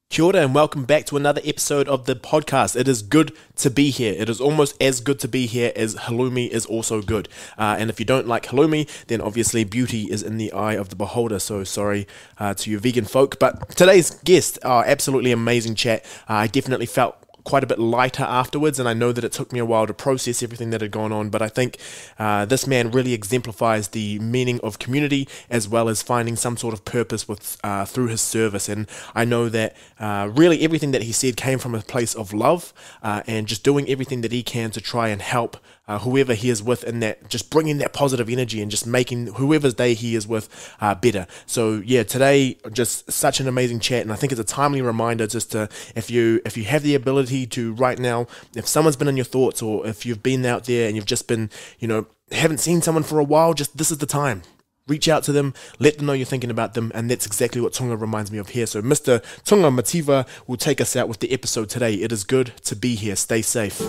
Kia ora and welcome back to another episode of the podcast. It is good to be here. It is almost as good to be here as halloumi is also good. And if you don't like halloumi, then obviously beauty is in the eye of the beholder. So sorry to you vegan folk. But today's guest, absolutely amazing chat. I definitely felt quite a bit lighter afterwards, and I know that it took me a while to process everything that had gone on, but I think this man really exemplifies the meaning of community as well as finding some sort of purpose with through his service. And I know that really everything that he said came from a place of love and just doing everything that he can to try and help whoever he is with, and that just bringing that positive energy and just making whoever's day he is with better. So yeah, today just such an amazing chat, and I think it's a timely reminder just to, if you have the ability to right now, if someone's been in your thoughts, or if you've been out there and you've just been, haven't seen someone for a while, just this is the time. Reach out to them, let them know you're thinking about them, and that's exactly what Tuga reminds me of here. So Mr. Tuga Mativa will take us out with the episode today. It is good to be here. Stay safe.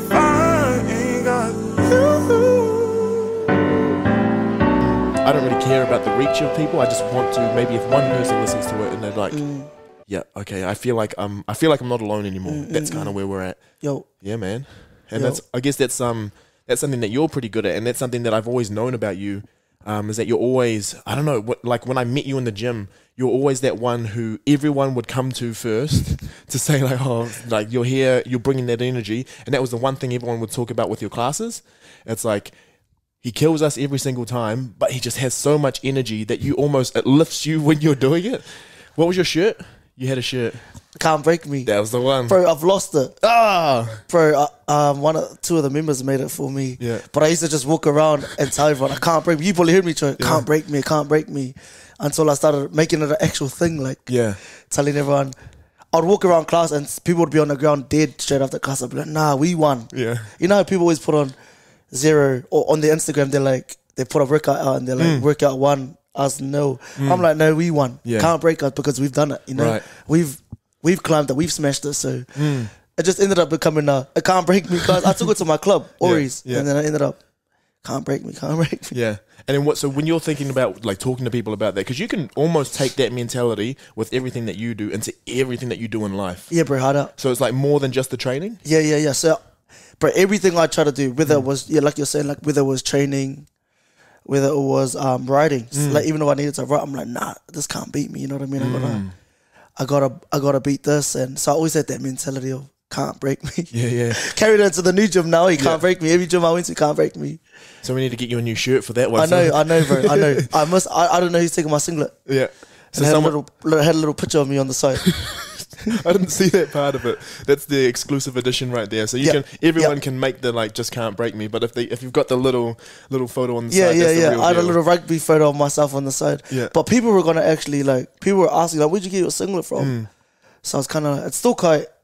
I don't really care about the reach of people. I just want to, maybe if one person listens to it and they're like, yeah, okay, I feel like I'm not alone anymore. That's kind of where we're at. Yo. Yeah, man. And I guess that's something that you're pretty good at, and that's something that I've always known about you. Is that you're always, I don't know, like when I met you in the gym, you're always that one who everyone would come to first to say like, oh, like you're here, you're bringing that energy. And that was the one thing everyone would talk about with your classes. It's like, he kills us every single time, but he just has so much energy that it lifts you when you're doing it. What was your shirt? You had a shirt. Can't break me. That was the one. Bro, I've lost it. Ah! Bro, two of the members made it for me. Yeah. But I used to just walk around and tell everyone, I can't break me. You probably heard me try, can't break me, can't break me. Until I started making it an actual thing, telling everyone. I'd walk around class and people would be on the ground dead straight after class. I'd be like, nah, we won. Yeah. You know how people always put on 0, or on their Instagram, they put a workout out and they're like, workout 1, us no. I'm like, no, we won. Yeah. Can't break us because we've done it, Right. We've climbed it, we've smashed it, so it just ended up becoming a can't break me class. I took it to my club, Ori's, and then I ended up, can't break me. Yeah. And then so when you're thinking about like talking to people about that, because you can almost take that mentality with everything that you do into everything that you do in life. Yeah, bro, hard up. So it's like more than just the training? Yeah. So, bro, everything I try to do, whether it was, like you're saying, like whether it was training, whether it was writing, like even though I needed to write, I'm like, nah, this can't beat me, you know what I mean? I gotta beat this, and so I always had that mentality of can't break me. Yeah. Carried it to the new gym now. He can't break me. Every gym I went to, can't break me. So we need to get you a new shirt for that one. I know, bro. I know. I don't know who's taking my singlet. Yeah. So had a little picture of me on the side. I didn't see that part of it. That's the exclusive edition right there. So everyone can make the just can't break me. But if you've got the little photo on the side, that's the real I had deal. a little rugby photo of myself on the side. Yeah. But people were gonna actually people were asking where'd you get your singlet from? So I was it's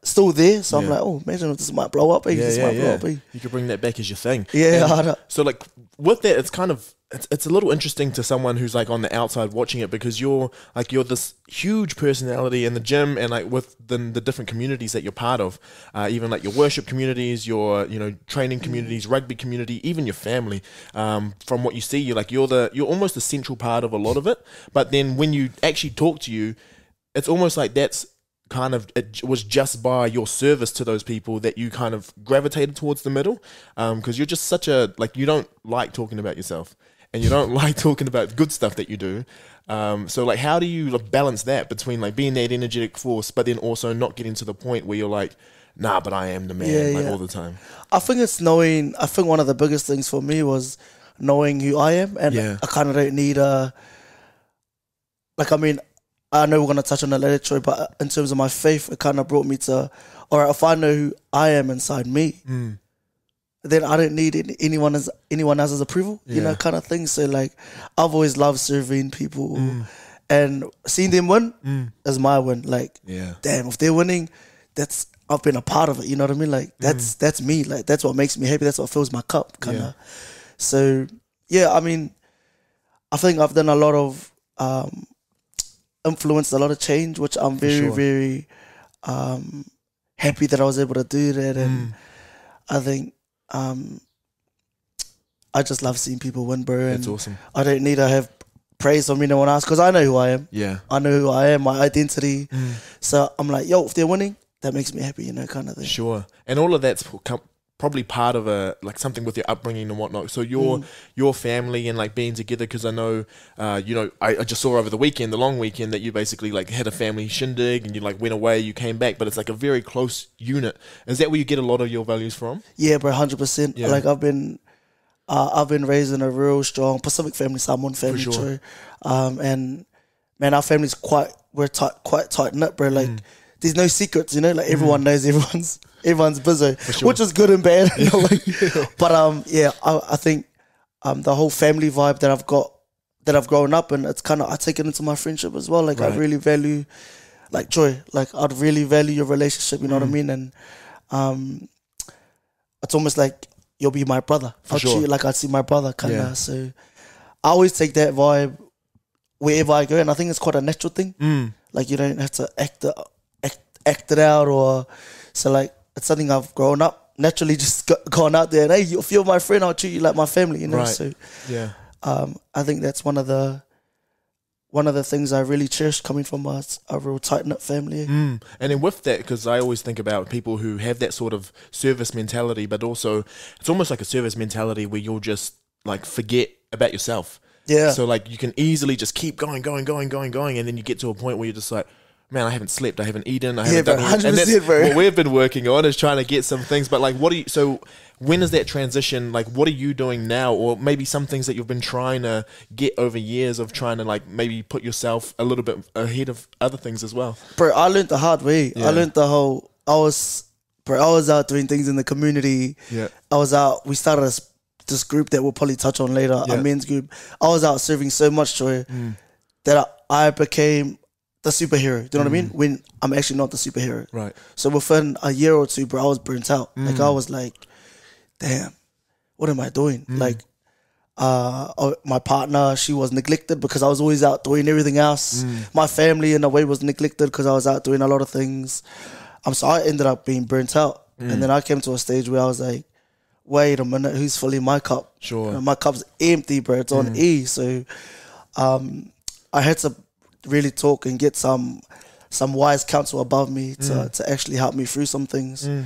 still there. So I'm like, oh, imagine if this might blow up. You could bring that back as your thing. Yeah. So with that, it's kind of it's a little interesting to someone who's on the outside watching it, because you're this huge personality in the gym and with the different communities that you're part of, even your worship communities, your training communities, rugby community, even your family. From what you see, you're almost the central part of a lot of it. But then when you actually talk to you, it's almost like that's it was just by your service to those people that you kind of gravitated towards the middle, because you're just such you don't like talking about yourself, and you don't like talking about good stuff that you do. So how do you balance that between being that energetic force, but then also not getting to the point where you're like, nah, but I am the man all the time? I think it's knowing. I think one of the biggest things for me was knowing who I am, and I kind of don't need I know we're going to touch on that later, Troy, but in terms of my faith, it kind of brought me to, all right, if I know who I am inside me, then I don't need anyone else's approval, kind of thing. So I've always loved serving people, and seeing them win is my win. Damn, if they're winning, I've been a part of it. You know what I mean? That's me. That's what makes me happy. That's what fills my cup, kind of. So I mean, I think I've done a lot of influenced a lot of change, which I'm very, very happy that I was able to do that. And I think I just love seeing people win, bro. That's awesome. I don't need to have praise from anyone else because I know who I am. Yeah. I know who I am, my identity. So I'm like, yo, if they're winning, that makes me happy, kind of thing. Sure. And all of that's probably part of something with your upbringing and whatnot. So your family and like being together, because I know, I just saw over the weekend, the long weekend, that you basically like had a family shindig and you like went away, you came back, but it's like a very close unit. Is that where you get a lot of your values from? Yeah, bro, 100%. Yeah. Like I've been raised in a real strong Pacific family, Samoan family, For sure. too. And man, our family's quite tight knit, bro. Like there's no secrets, like everyone knows everyone's busy, sure. which is good and bad in a way. But I think the whole family vibe that I've grown up in, it's kind of, I take it into my friendship as well. Like Right. I really value like joy. Like I'd really value your relationship, you know what I mean? And it's almost like you'll be my brother. I'll sure. treat you like I'd see my brother kind of. Yeah. So I always take that vibe wherever I go, and I think it's quite a natural thing. Like you don't have to act it out, or so like it's something I've grown up naturally just gone out there and hey, if you're my friend, I'll treat you like my family, Right. So Yeah. I think that's one of the things I really cherish coming from a real tight knit family. And then with that, because I always think about people who have that sort of service mentality, but also it's almost like a service mentality where you'll just like forget about yourself. Yeah. So like you can easily just keep going, and then you get to a point where you're just like, man, I haven't slept, I haven't eaten, I haven't bro, done anything. And 100%, that's bro. what we've been working on, is trying to get some things. But like, so when is that transition? Like, what are you doing now? Or maybe some things that you've been trying to get over years of trying to like maybe put yourself a little bit ahead of other things as well. Bro, I learned the hard way. Yeah. I learned I was out doing things in the community. Yeah. We started this group that we'll probably touch on later, Yeah. a men's group. I was out serving so much joy that I became the superhero. Do you know what I mean? When I'm actually not the superhero. Right. So within a year or two, bro, I was burnt out. Like I was like, damn, what am I doing? Like, my partner, she was neglected because I was always out doing everything else. My family in a way was neglected because I was out doing a lot of things. So I ended up being burnt out. And then I came to a stage where I was like, wait a minute, who's filling my cup? Sure. My cup's empty, bro. It's on E. So I had to really talk and get some wise counsel above me to actually help me through some things. So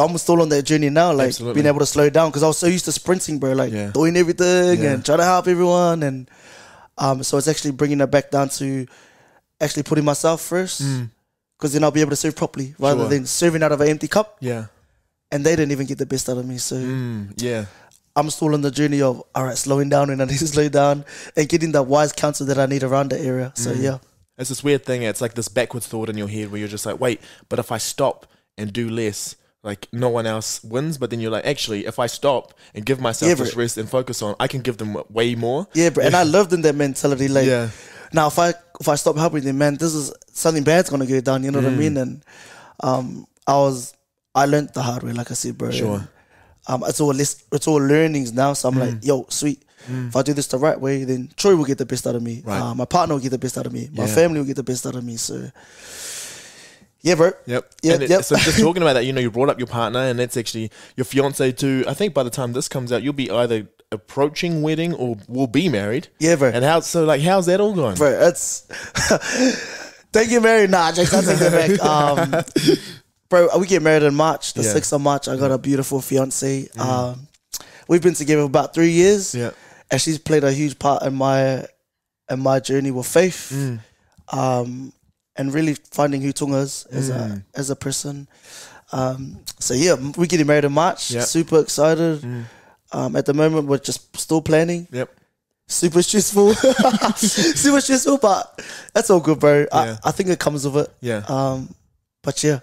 I'm still on that journey now, like Absolutely. being able to slow down because I was so used to sprinting, bro, like Yeah. doing everything Yeah. and trying to help everyone. And so it's actually bringing it back down to actually putting myself first because then I'll be able to serve properly rather Sure. than serving out of an empty cup. Yeah. And they didn't even get the best out of me. So Yeah. I'm still on the journey of, all right, slowing down when I need to slow down and getting the wise counsel that I need around the area. So, yeah. It's this weird thing. It's like this backwards thought in your head where you're just like, wait, but if I stop and do less, like no one else wins. But then you're like, actually, if I stop and give myself this rest and focus on, I can give them way more. Yeah, bro. And I lived in that mentality. Like, Yeah. now if I stop helping them, man, this is something bad's going to go down. You know what I mean? And I learned the hard way, like I said, bro. Sure. And, it's all learnings now. So I'm like, yo, sweet. If I do this the right way, then Troy will get the best out of me. Right. My partner will get the best out of me. My Yeah. family will get the best out of me. So, yeah, bro. Yep. Yep, And yep. So just talking about that, you brought up your partner, and that's actually your fiance too. I think by the time this comes out, you'll be either approaching wedding or will be married. Yeah, bro. And how's that all going? Bro, it's... Don't get married. Nah, Jake, I'll take that back. Bro, we get married in March, the 6th of March. I got a beautiful fiance. We've been together for about 3 years. Yeah. And she's played a huge part in my journey with faith. And really finding who Tuga is as a person. So yeah, we're getting married in March. Yep. Super excited. At the moment, we're just still planning. Yep. Super stressful. Super stressful, but that's all good, bro. Yeah. I think it comes with it. Yeah. But yeah,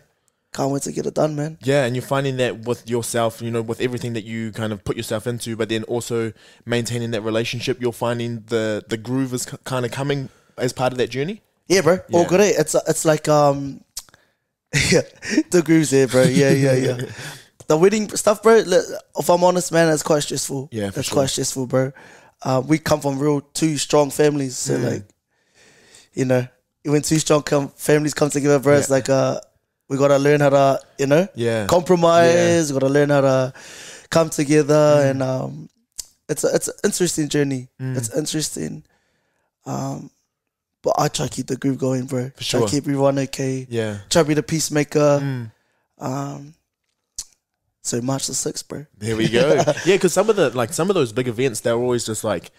can't wait to get it done, man. Yeah, and you're finding that with yourself, with everything that you kind of put yourself into, but then also maintaining that relationship, you're finding the groove is kind of coming as part of that journey? Yeah, bro. Yeah. All good. It's like yeah, the groove's there, bro. Yeah. The wedding stuff, bro. Look, if I'm honest, man, it's quite stressful. Yeah, for it's sure. quite stressful, bro. We come from two strong families, so like, when two strong families come together, bro, it's like we gotta learn how to, Yeah. compromise. We gotta learn how to come together, and it's an interesting journey. It's interesting. But I try to keep the groove going, bro. For sure. Try to keep everyone okay. Yeah. Try to be the peacemaker. So March the 6th, bro. There we go. Yeah, because some of those big events, they're always just like,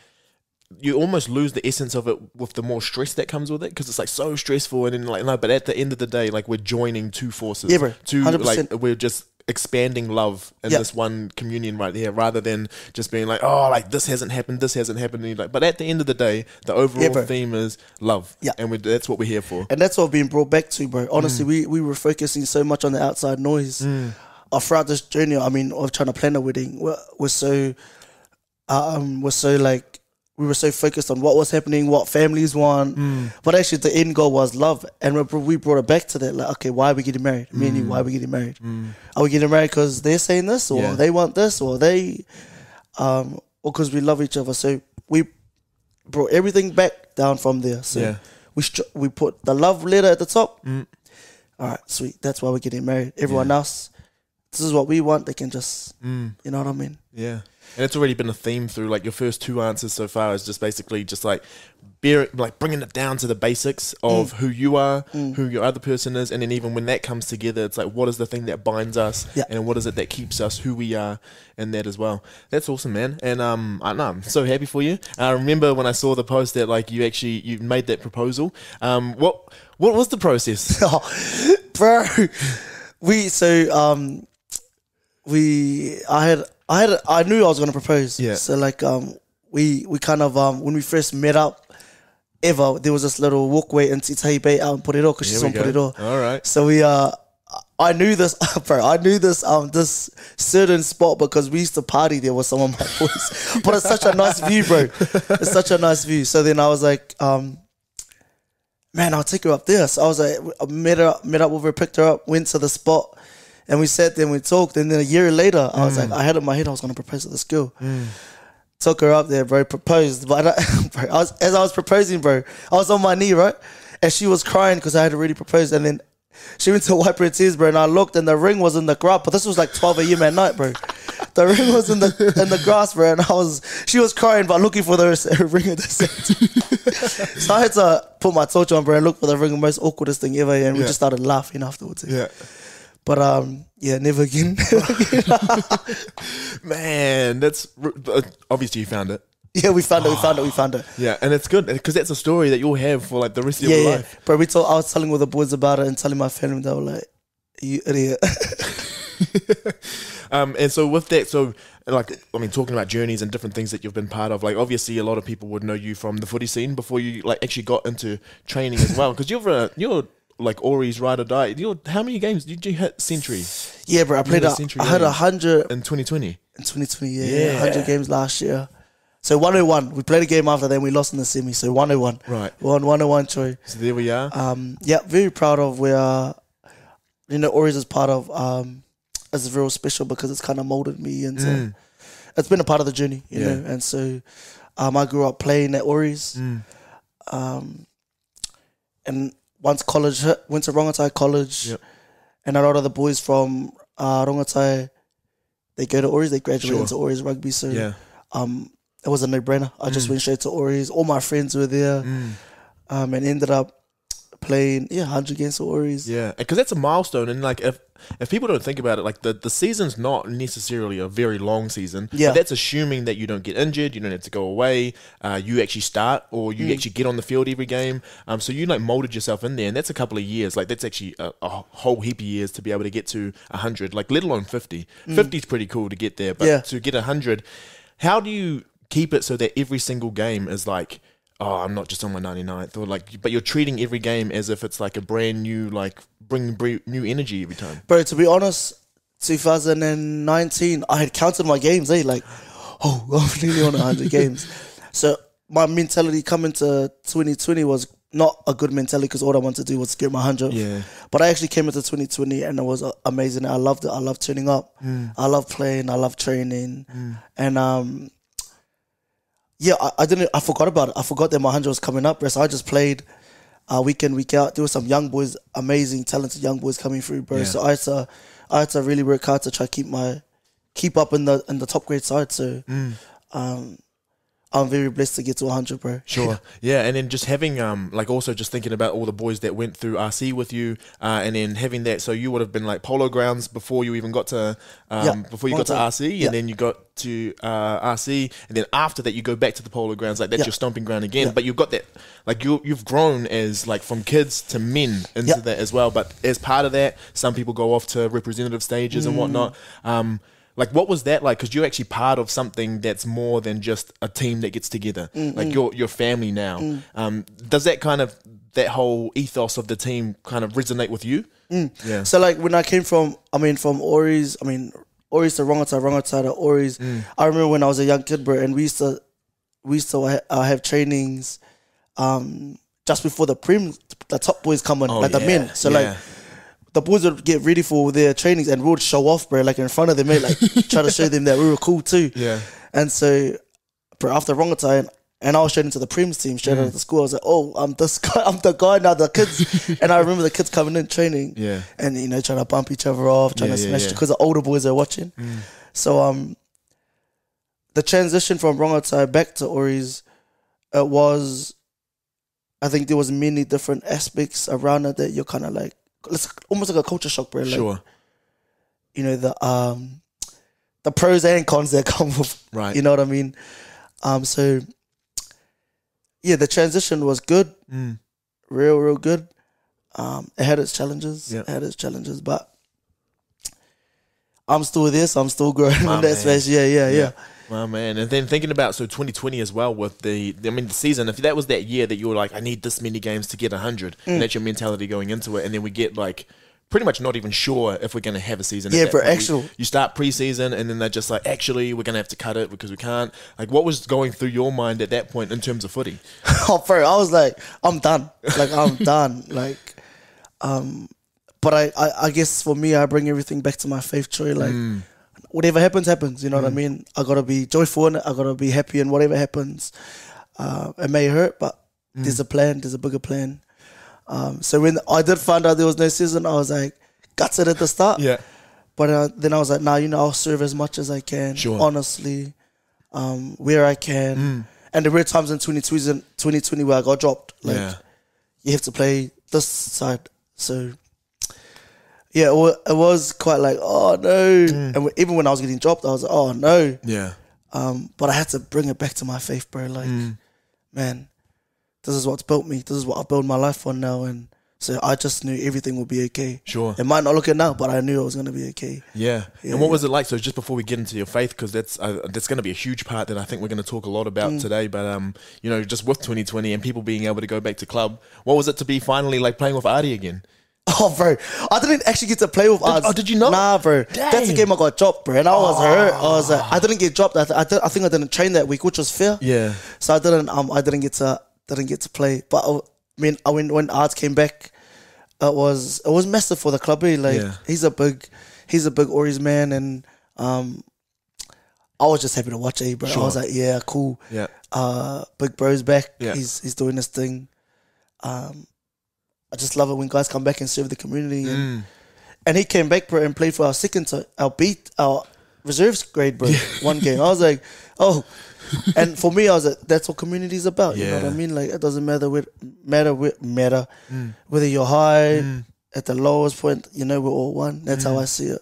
you almost lose the essence of it with the more stress that comes with it, because it's like so stressful, and then like no, but at the end of the day, like we're joining two forces. Yeah, bro. 100%. Like we're just expanding love in this one communion right here, rather than just being like, oh, like this hasn't happened, and you're like, but at the end of the day, the overall theme is love. Yeah, and that's what we're here for, and that's what we've been brought back to, bro. Honestly, we were focusing so much on the outside noise. Throughout this journey, I mean, of trying to plan a wedding, we're so like, we were so focused on what was happening, what families want, but actually the end goal was love, and we brought it back to that. Like, okay, why are we getting married? Me and you, why are we getting married? Are we getting married because they're saying this, or they want this, or or because we love each other? So we brought everything back down from there. So we put the love letter at the top. All right, sweet. That's why we're getting married. Everyone else, this is what we want. They can just, you know what I mean? Yeah. And it's already been a theme through like your first two answers so far is just basically just like bringing it down to the basics of who you are, who your other person is, and then even when that comes together, it's like, what is the thing that binds us, and what is it that keeps us who we are, and that as well. That's awesome, man. And I know, I'm so happy for you. I remember when I saw the post that like you made that proposal. What was the process? Bro, I knew I was gonna propose. Yeah. So like we kind of when we first met up ever, there was this little walkway into Tahi Bay out in Porero, because she's on Porero. All right. So I knew this, bro. I knew this this certain spot because we used to party there with some of my boys. But it's such a nice view, bro. It's such a nice view. So then I was like, man, I'll take her up there. So I was like, I met up with her, picked her up, went to the spot. And we sat there and we talked. And then a year later, I was like, I had in my head I was going to propose to this girl. Took her up there, bro, proposed. But as I was proposing, bro, I was on my knee, right? And she was crying because I had already proposed. And then she went to wipe her tears, bro. And I looked and the ring was in the grass. But this was like 12 a.m. at night, bro. The ring was in the grass, bro. And she was crying, but looking for her ring at the same time. So I had to put my torch on, bro, and look for the ring. The most awkwardest thing ever. And we just started laughing afterwards. Yeah. But never again. Man, that's obviously you found it. Yeah, we found it. Yeah, and it's good because that's a story that you'll have for like the rest of your life. Bro, I was telling all the boys about it and telling my family. They were like, "You idiot." And so with that, talking about journeys and different things that you've been part of, like obviously a lot of people would know you from the footy scene before you like actually got into training as well, because you're like Ori's ride or die. How many games did you hit century? Yeah, bro, I played I had 100 in 2020. In 2020, yeah, 100 games last year. So 101. We played a game after, then we lost in the semi. So 101. Right. We won 101, Troy. So there we are. Very proud of where Ori's is part of. It's real special because it's kind of molded me into. It's been a part of the journey, you know. And so, I grew up playing at Ori's. And once college hit, went to Rongotai College, and a lot of the boys from Rongotai, they go to Ori's, they graduate into Ori's rugby. So it was a no-brainer. I just went straight to Ori's. All my friends were there, and ended up playing 100 games for Ori's. Yeah, because that's a milestone, and like if people don't think about it, like the season's not necessarily a very long season. Yeah, but that's assuming that you don't get injured, you don't have to go away, you actually start, or you actually get on the field every game. So you like molded yourself in there, and that's a couple of years. Like that's actually a whole heap of years to be able to get to 100. Like let alone 50. 50 is pretty cool to get there, but to get 100, how do you keep it so that every single game is like, oh, I'm not just on my 99th, or like, but you're treating every game as if it's like a brand new, like bring new energy every time. Bro, to be honest, 2019, I had counted my games, like, I'm nearly on 100 games. So my mentality coming to 2020 was not a good mentality because all I wanted to do was get my 100th. Yeah. But I actually came into 2020 and it was amazing. I loved it. I loved turning up. I love playing. I love training. And I forgot about it. I forgot that my 100 was coming up, bro. So I just played week in, week out. There were some young boys, amazing, talented young boys coming through, bro. Yeah. So I had to really work hard to try to keep up in the top grade side. So I'm very blessed to get to 100, bro. Sure. Yeah, and then just having like also just thinking about all the boys that went through RC with you, and then having that, so you would have been like polo grounds before you even got to before you got to RC, and then you got to RC, and then after that you go back to the polo grounds, like that's your stomping ground again. But you've got that, like you've grown as like from kids to men into that as well. But as part of that, some people go off to representative stages and whatnot. Like, what was that like? Because you're actually part of something that's more than just a team that gets together. Like, you're family now. Does that kind of, that whole ethos of the team kind of resonate with you? Yeah. So, like, when I came from Ori's, Ori's to Rongotai to Ori's, I remember when I was a young kid, bro, and we used to have trainings just before the top boys come on, the men. So, like, the boys would get ready for their trainings and we would show off, bro, like in front of them, mate, like try to show them that we were cool too. Yeah. And so, bro, after Rongotai, and I was straight into the Prems team, straight out of the school, I was like, oh, I'm this guy, I'm the guy now, the kids. And I remember the kids coming in training and, you know, trying to bump each other off, trying to smash because the older boys are watching. So, the transition from Rongotai back to Ori's, it was, I think there was many different aspects around it that you're kind of like, it's almost like a culture shock, bro. Like, you know, the pros and cons that come with, you know what I mean? So, yeah, the transition was good, real good. It had its challenges, but I'm still there, so I'm still growing in that space. Yeah. Wow, man. And then thinking about, so 2020 as well with the season, if that was that year that you were like, I need this many games to get 100, and that's your mentality going into it, and then we get like, pretty much not even sure if we're going to have a season. Yeah, bro, actual. You start preseason, and then they're just like, actually, we're going to have to cut it because we can't. Like, what was going through your mind at that point in terms of footy? Oh, bro, I was like, I'm done. Like, I'm done. Like, but I guess for me, I bring everything back to my faith, Troy. Like, whatever happens, you know what I mean? I got to be joyful in it. I got to be happy in whatever happens. It may hurt, but there's a plan. There's a bigger plan. So when I did find out there was no season, I was like, gutted at the start. Yeah. But then I was like, nah, you know, I'll serve as much as I can, honestly, where I can. And there were times in 2020 where I got dropped. Like, you have to play this side. So, yeah, it was quite like, oh, no. And even when I was getting dropped, I was like, oh, no. Yeah. But I had to bring it back to my faith, bro. Like, man, this is what's built me. This is what I build my life on now. And so I just knew everything would be okay. Sure. It might not look it now, but I knew it was going to be okay. Yeah. And what was it like? So just before we get into your faith, because that's going to be a huge part that I think we're going to talk a lot about today. But, you know, just with 2020 and people being able to go back to club, what was it to be finally like playing with Artie again? Oh, bro, I didn't actually get to play with us. Oh, did you not? Nah, bro. Dang. That's the game I got dropped, bro. And I was hurt. I was like, I didn't get dropped. I think I didn't train that week, which was fair. Yeah. So I didn't get to play. But I mean, when Arts came back, it was massive for the club. Like he's a big Ori's man, and I was just happy to watch it, bro. Sure. I was like, yeah, cool. Yeah. Big bro's back. Yeah. He's doing this thing. I just love it when guys come back and serve the community. And he came back, bro, and played for our reserves grade, bro, one game. I was like, oh. And for me, I was like, that's what community is about. You know what I mean? Like, it doesn't matter whether you're high, at the lowest point, you know, we're all one. That's how I see it.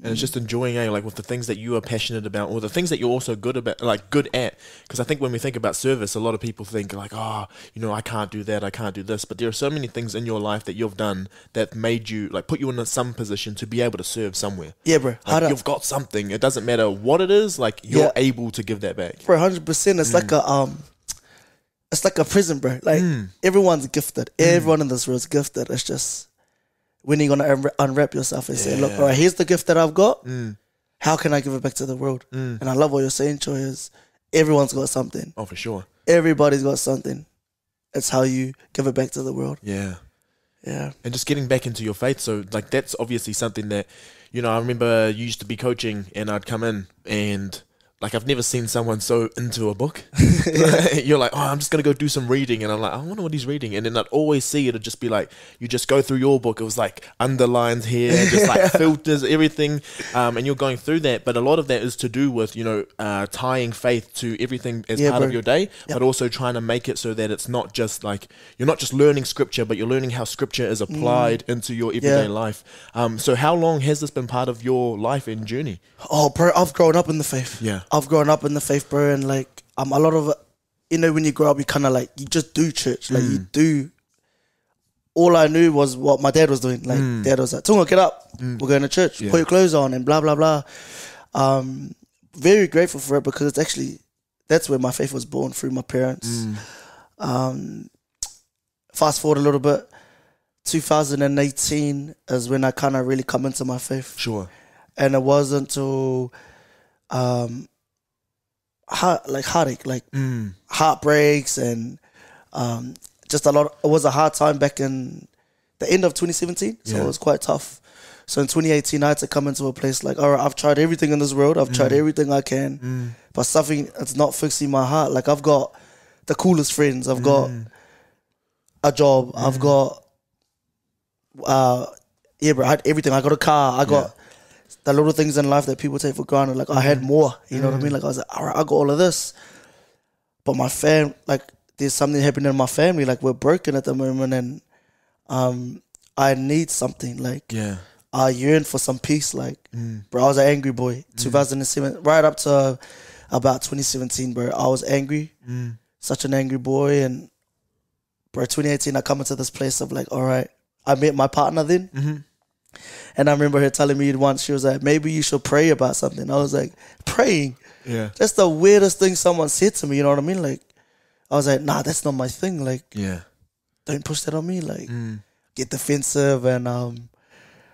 And it's just enjoying, like with the things that you are passionate about, or the things that you're also good at. Because I think when we think about service, a lot of people think like, oh, you know, I can't do that, I can't do this. But there are so many things in your life that you've done that made you, like, put you in some position to be able to serve somewhere. Yeah, bro. Like, you've got something. It doesn't matter what it is. Like, you're able to give that back. Bro, 100%. It's like a prison, bro. Like everyone's gifted. Everyone in this world is gifted. It's just, when you're going to unwrap yourself and say, look, all right, here's the gift that I've got. How can I give it back to the world? And I love what you're saying, Troy, is everyone's got something. Oh, for sure. Everybody's got something. It's how you give it back to the world. Yeah. Yeah. And just getting back into your faith. So, like, that's obviously something that, you know, I remember you used to be coaching and I'd come in and, like I've never seen someone so into a book. You're like, oh, I'm just gonna go do some reading, and I'm like, I wonder what he's reading, and then I'd always see it'd just be like, you just go through your book. It was like underlines here, just like filters, everything, and you're going through that. But a lot of that is to do with tying faith to everything as part of your day, but also trying to make it so that it's not just like you're not just learning scripture, but you're learning how scripture is applied into your everyday life. So how long has this been part of your life and journey? Oh, bro, I've grown up in the faith. Yeah. I've grown up in the faith, bro, and like a lot of it, when you grow up, you kind of like you just do church, like you do. All I knew was what my dad was doing. Like dad was like, "Tunga, get up, we're going to church. Put your clothes on," and blah blah blah. Very grateful for it because it's actually that's where my faith was born through my parents. Fast forward a little bit, 2018 is when I kind of really come into my faith. Sure. And it wasn't until heartache, like heartbreaks and just a lot. It was a hard time back in the end of 2017, so it was quite tough. So in 2018, I had to come into a place like, all right, I've tried everything in this world. I've tried everything I can, but something that's not fixing my heart. Like I've got the coolest friends. I've got a job. I've got, bro, I had everything. I got a car. I got the little things in life that people take for granted. Like I had more, you know what I mean? Like I was like, all right, I got all of this. But my like there's something happening in my family. Like we're broken at the moment and I need something. Like I yearn for some peace. Like, bro, I was an angry boy. 2007, right up to about 2017, bro. I was angry. Such an angry boy. And bro, 2018, I come into this place of like, all right, I met my partner then. And I remember her telling me once, she was like, maybe you should pray about something. I was like, praying? Yeah. That's the weirdest thing someone said to me, you know what I mean? Like, I was like, nah, that's not my thing. Like, don't push that on me. Like, get defensive. And,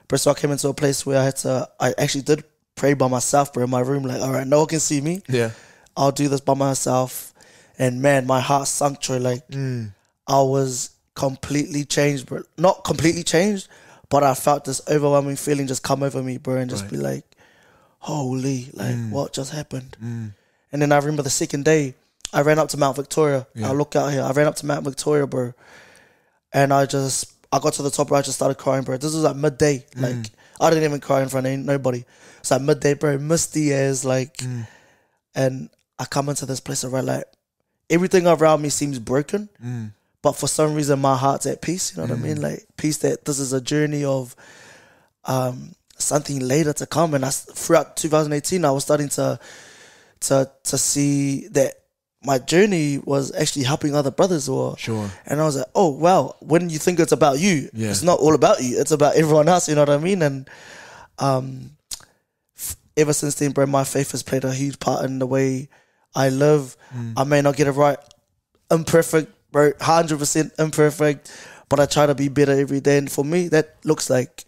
bro, so I came into a place where I actually did pray by myself, bro, in my room. Like, all right, no one can see me. Yeah. I'll do this by myself. And man, my heart sunk, bro. Like, I was completely changed, bro. Not completely changed, but I felt this overwhelming feeling just come over me, bro, and just be like, holy, like, what just happened? And then I remember the second day, I ran up to Mount Victoria. I look out here. I ran up to Mount Victoria, bro. And I got to the top where I just started crying, bro. This was like midday. Like, I didn't even cry in front of nobody. It's like midday, bro, misty as, like, and I come into this place where, like, everything around me seems broken. But for some reason, my heart's at peace. You know what I mean? Like, peace that this is a journey of something later to come. And throughout 2018, I was starting to see that my journey was actually helping other brothers. And I was like, oh, wow, when you think it's about you, it's not all about you. It's about everyone else. You know what I mean? And ever since then, bro, my faith has played a huge part in the way I live. I may not get it right. Imperfect. Bro, 100% imperfect, but I try to be better every day. And for me, that looks like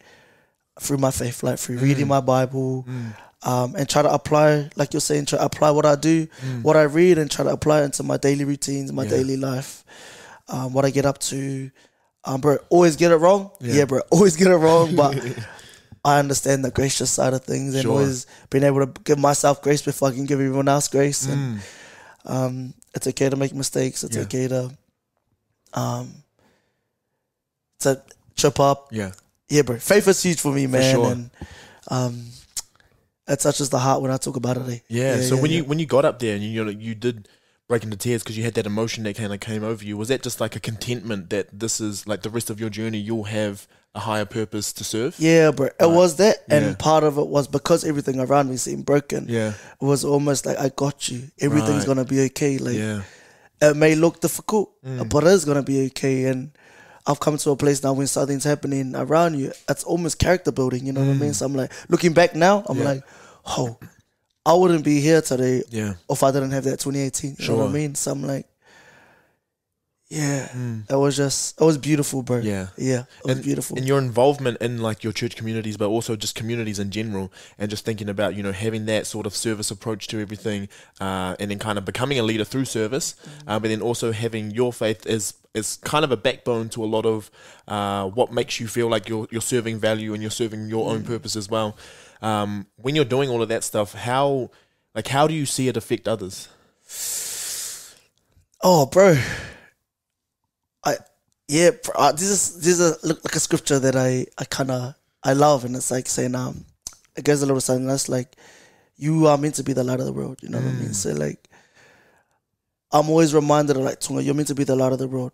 through my faith, like through reading my Bible, and try to apply, like you're saying, try to apply what I do, what I read, and try to apply it into my daily routines, my daily life, what I get up to. Bro, always get it wrong. Yeah, bro, always get it wrong, but I understand the gracious side of things and always being able to give myself grace before I can give everyone else grace. And it's okay to make mistakes. It's okay to trip up. Bro. Faith is huge for me, man. For sure. And it touches the heart when I talk about it. So when you got up there and you did break into tears because you had that emotion that kind of came over you, was that just like a contentment that this is like the rest of your journey, you'll have a higher purpose to serve? Yeah, bro. It was that, and part of it was because everything around me seemed broken. It was almost like, I got you. Everything's gonna be okay. Like, it may look difficult, but it's gonna be okay. And I've come to a place now when something's happening around you, it's almost character building. You know what I mean? So I'm like, looking back now, I'm like, oh, I wouldn't be here today if I didn't have that 2018. You know what I mean? So I'm like, it was beautiful, bro. It was beautiful. And your involvement in like your church communities, but also just communities in general, and just thinking about, having that sort of service approach to everything, and then kind of becoming a leader through service, but then also having your faith is kind of a backbone to a lot of what makes you feel like you're serving value and you're serving your own purpose as well. When you're doing all of that stuff, how Like, how do you see it affect others? Oh, bro. This is like a scripture that I love, and it's like saying it goes a little something else like, you are meant to be the light of the world. You know what I mean? So like, I'm always reminded of like, Tunga, you're meant to be the light of the world.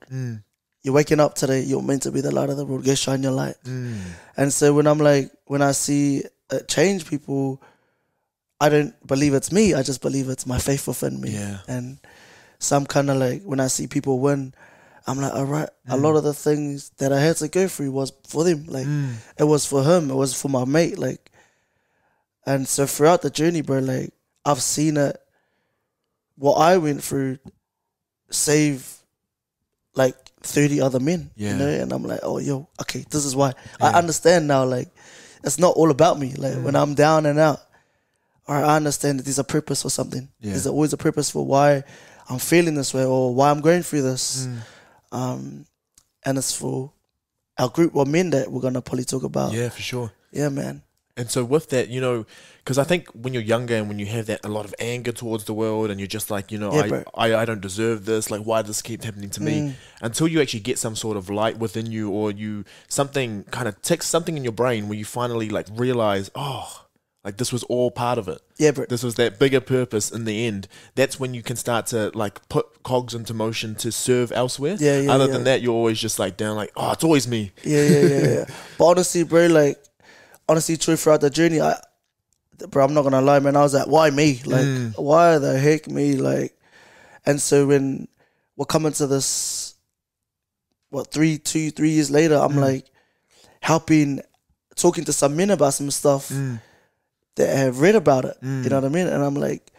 You're waking up today, you're meant to be the light of the world. Go shine your light. And so when I see it change people, I don't believe it's me. I just believe it's my faith within me. Yeah. And so I'm kind of like, when I see people win, I'm like, all right, a lot of the things that I had to go through was for them. Like, it was for him. It was for my mate. Like, and so throughout the journey, bro, like, I've seen it, what I went through, save like 30 other men, you know? And I'm like, oh, yo, okay, this is why. I understand now, like, it's not all about me. Like, when I'm down and out, all right, I understand that there's a purpose for something. There's always a purpose for why I'm feeling this way or why I'm going through this. And it's for our group of men that we're going to probably talk about. Yeah, for sure. Yeah, man. And so with that, you know, because I think when you're younger and when you have that a lot of anger towards the world and you're just like, you know, I don't deserve this, like why does this keep happening to me? Until you actually get some sort of light within you, or something kind of ticks something in your brain where you finally like realize, oh, like this was all part of it. Yeah, bro. This was that bigger purpose in the end. That's when you can start to like put cogs into motion to serve elsewhere. Other than that, you're always just like down like, oh, it's always me. Yeah. But honestly, bro, like, true, throughout the journey, bro, I'm not gonna lie, man, I was like, why me? Like, why the heck me? Like, and so when we're coming to this, 3 years later, I'm like talking to some men about some stuff that have read about it. You know what I mean? And I'm like,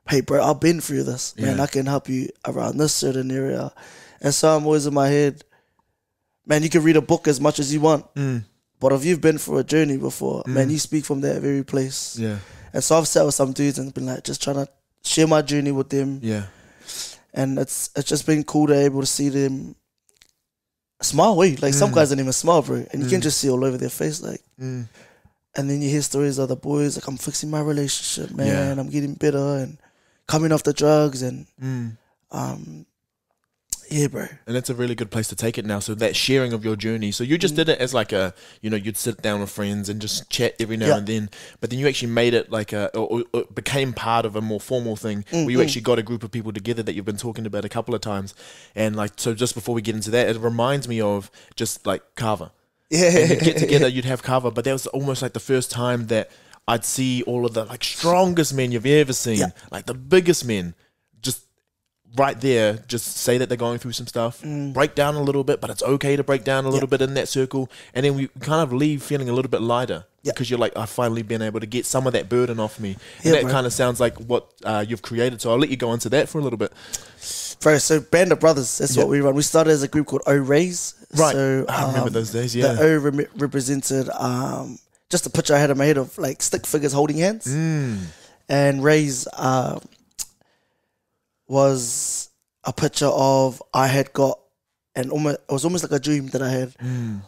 hey, bro, I've been through this, man. I can help you around this certain area. And so I'm always in my head, man, you can read a book as much as you want. But if you've been through a journey before, man, you speak from that very place. Yeah. And so I've sat with some dudes and been like, just trying to share my journey with them. Yeah. And it's just been cool to be able to see them smile. Like some guys don't even smile, bro. And you can just see all over their face, like. And then you hear stories of the boys, like, I'm fixing my relationship, man. I'm getting better and coming off the drugs and yeah, bro. And that's a really good place to take it now. So that sharing of your journey. So you just did it as like a, you know, you'd sit down with friends and just chat every now and then. But then you actually made it like or became part of a more formal thing where you actually got a group of people together that you've been talking about a couple of times. And like, so just before we get into that, it reminds me of just like Kava. Yeah. And you'd get together, you'd have Kava. But that was almost like the first time that I'd see all of the like strongest men you've ever seen, like the biggest men, right there, just say that they're going through some stuff, break down a little bit, but it's okay to break down a little bit in that circle, and then we kind of leave feeling a little bit lighter because you're like, I've finally been able to get some of that burden off me. And that kind of sounds like what you've created, so I'll let you go into that for a little bit. Bro, so Band of Brothers, that's what we run. We started as a group called O-Rays. Right, so, I remember those days, The O represented just a picture I had in my head of like stick figures holding hands, and Rays was a picture of I had got, and it was almost like a dream that I had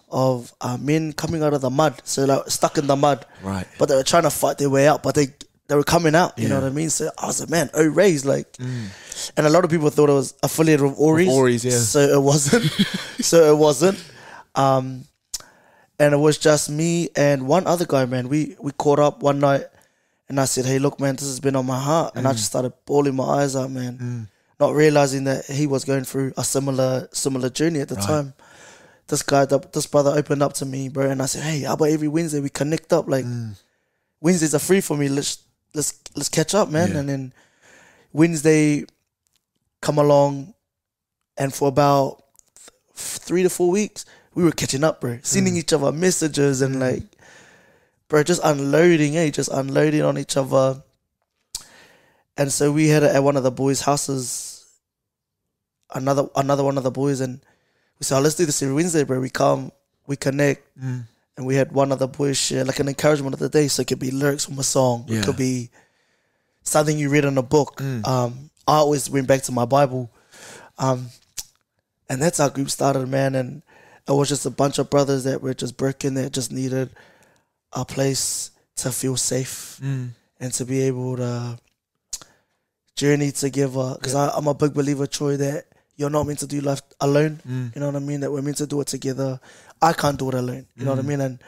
of men coming out of the mud, so like stuck in the mud, right? But they were trying to fight their way out, but they were coming out. You know what I mean? So I was like, man, O-Rays, like, and a lot of people thought it was affiliated with Ori's, so it wasn't. And it was just me and one other guy, man. We caught up one night. And I said, hey, look, man, this has been on my heart. And I just started bawling my eyes out, man. Not realizing that he was going through a similar journey at the time. This brother opened up to me, bro. And I said, hey, how about every Wednesday we connect up? Like, Wednesdays are free for me. Let's catch up, man. And then Wednesday come along. And for about 3 to 4 weeks, we were catching up, bro. Sending each other messages and like, bro, just unloading on each other. And so we had it at one of the boys' houses, another one of the boys, and we said, oh, let's do this every Wednesday, bro. We come, we connect, and we had one of the boys share like an encouragement of the day. So it could be lyrics from a song, it could be something you read in a book. I always went back to my Bible, and that's how group started, man. And it was just a bunch of brothers that were just broken, that just needed a place to feel safe and to be able to journey together. Because I'm a big believer, Troy, that you're not meant to do life alone. You know what I mean? That we're meant to do it together. I can't do it alone. You know what I mean? And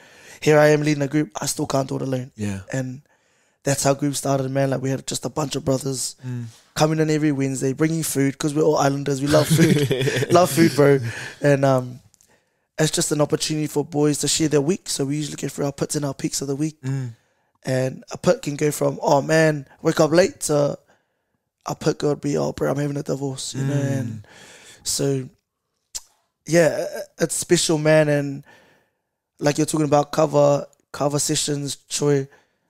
here I am leading a group. I still can't do it alone. Yeah. And that's how group started, man. Like we had just a bunch of brothers coming in every Wednesday, bringing food, because we're all islanders. We love food. Love food, bro. And it's just an opportunity for boys to share their week. So we usually get through our puts and our peaks of the week. And a put can go from, oh man, wake up late, to a put could be, oh bro, I'm having a divorce, you know. And so yeah, it's special, man. And like you're talking about cover sessions, Troy,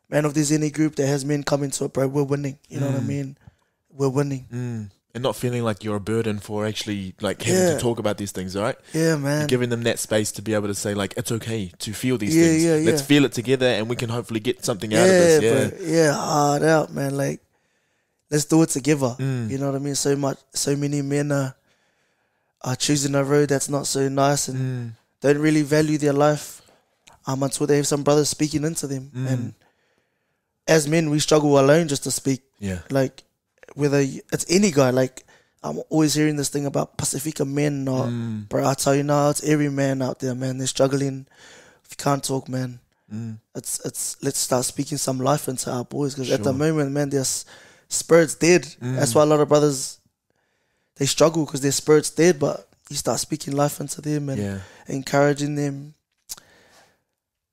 man, if there's any group that has men come into it, bro, we're winning. You know what I mean? We're winning. And not feeling like you're a burden for actually like having to talk about these things, right? Yeah, man. You're giving them that space to be able to say like, it's okay to feel these things. Let's feel it together and we can hopefully get something out of this. Bro. Yeah, hard out, man. Like, let's do it together. You know what I mean? So many men are choosing a road that's not so nice and don't really value their life until they have some brothers speaking into them. And as men, we struggle alone just to speak. Yeah. Like, whether it's any guy, like, I'm always hearing this thing about Pacifica men, or, bro, I tell you now, it's every man out there, man. They're struggling. If you can't talk, man, it's let's start speaking some life into our boys, because at the moment, man, their spirit's dead. That's why a lot of brothers, they struggle, because their spirit's dead, but you start speaking life into them and encouraging them,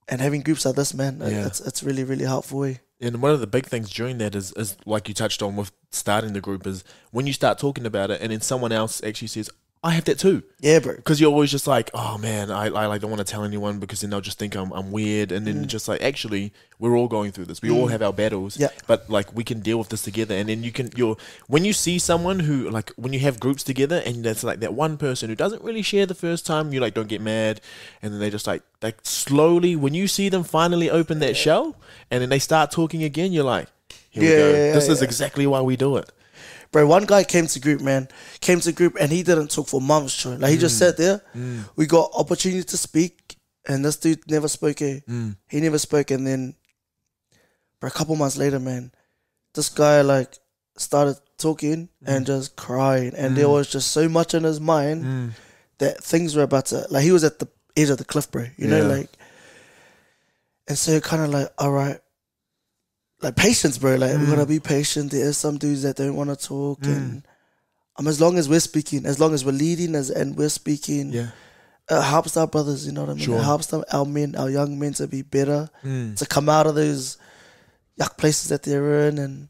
and having groups like this, man, it's really, really helpful. And one of the big things during that is like you touched on with starting the group, is when you start talking about it and then someone else actually says, I have that too. Yeah, bro. Because you're always just like, oh man, I like don't want to tell anyone because then they'll just think I'm weird. And then just like, actually, we're all going through this. We all have our battles. Yeah. But like, we can deal with this together. And then when you see someone who, like, when you have groups together and there's like that one person who doesn't really share the first time, you like don't get mad. And then they just like slowly, when you see them finally open that shell and then they start talking again, you're like, here we go. This is exactly why we do it. Bro, one guy came to group, and he didn't talk for months, Troy. Like, he just sat there. We got opportunity to speak, and this dude never spoke. He never spoke, and then, bro, a couple months later, man, this guy, like, started talking and just crying, and there was just so much in his mind that things were about to, like, he was at the edge of the cliff, bro, you know, like, and so kind of like, all right, like, patience, bro. Like, we gotta be patient. There is some dudes that don't want to talk, and as long as we're speaking, as long as we're leading, and we're speaking, it helps our brothers. You know what I mean? It helps them, our men, our young men, to be better, to come out of those yuck places that they're in, and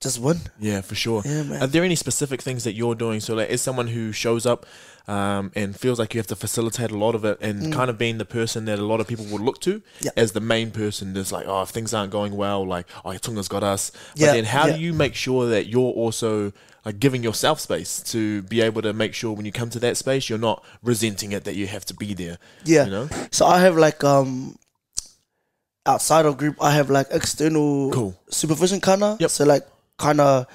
just win. Yeah, for sure. Yeah, man. Are there any specific things that you're doing? So, like, as someone who shows up and feels like you have to facilitate a lot of it, and kind of being the person that a lot of people would look to as the main person, that's like, oh, if things aren't going well, like, oh, Tunga's got us. But then how do you make sure that you're also like giving yourself space to be able to make sure when you come to that space, you're not resenting it that you have to be there? Yeah. You know? So I have like outside of group, I have like external supervision kinda. Yep. So like kind of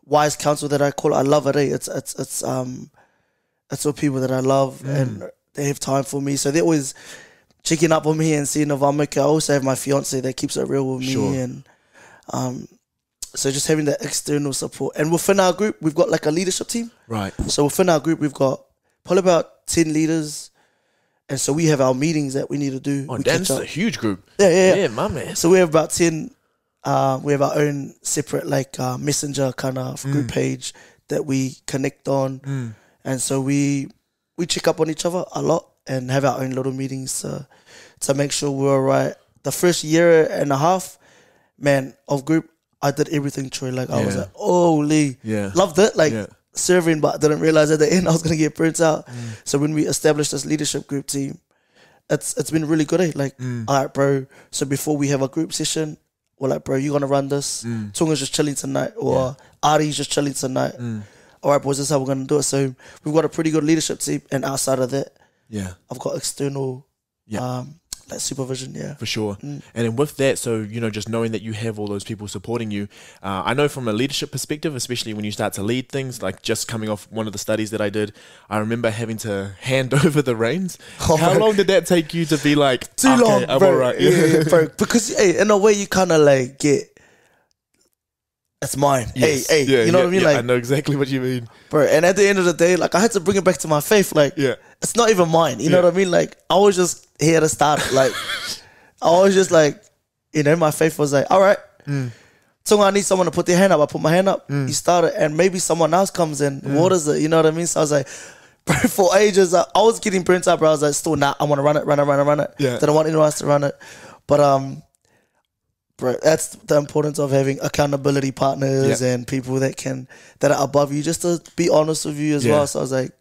wise counsel that I call it. I love it. It's all people that I love and they have time for me. So they're always checking up on me and seeing if I'm okay. I also have my fiance that keeps it real with me, and so just having that external support. And within our group, we've got like a leadership team. Right. So within our group, we've got probably about 10 leaders. And so we have our meetings that we need to do. Oh, that's a huge group. Yeah, my man. So we have about 10. We have our own separate like messenger kind of group page that we connect on. And so we check up on each other a lot and have our own little meetings to make sure we're all right. The first year and a half, man, of group, I did everything, Troy. Like, I was like, holy. Loved it. Like, serving, but didn't realize at the end I was going to get burnt out. So when we established this leadership group team, it's been really good. Like, all right, bro. So before we have a group session, we're like, bro, you're going to run this. Tunga's just chilling tonight, or Ari's just chilling tonight. All right, boys, this is how we're going to do it. So we've got a pretty good leadership team, and outside of that, I've got external like supervision, for sure. And then with that, so, you know, just knowing that you have all those people supporting you, I know from a leadership perspective, especially when you start to lead things, like just coming off one of the studies that I did, I remember having to hand over the reins. How long did that take you to be like, too long, I'm bro. all right? Bro. Because in a way you kind of like get it's mine. Yes. Hey, Yeah, you know what I mean? Like, I know exactly what you mean. bro, and at the end of the day, like, I had to bring it back to my faith. Like, it's not even mine. You know what I mean? Like, I was just here to start. Like, I was just like, you know, my faith was like, all right. So I need someone to put their hand up. I put my hand up. He started, and maybe someone else comes in, waters it. You know what I mean? So I was like, bro, for ages, I was getting burnt out, bro. I was like, still, I want to run it. Yeah. Didn't want anyone else to run it. But, bro, that's the importance of having accountability partners and people that are above you, just to be honest with you as well. So I was like,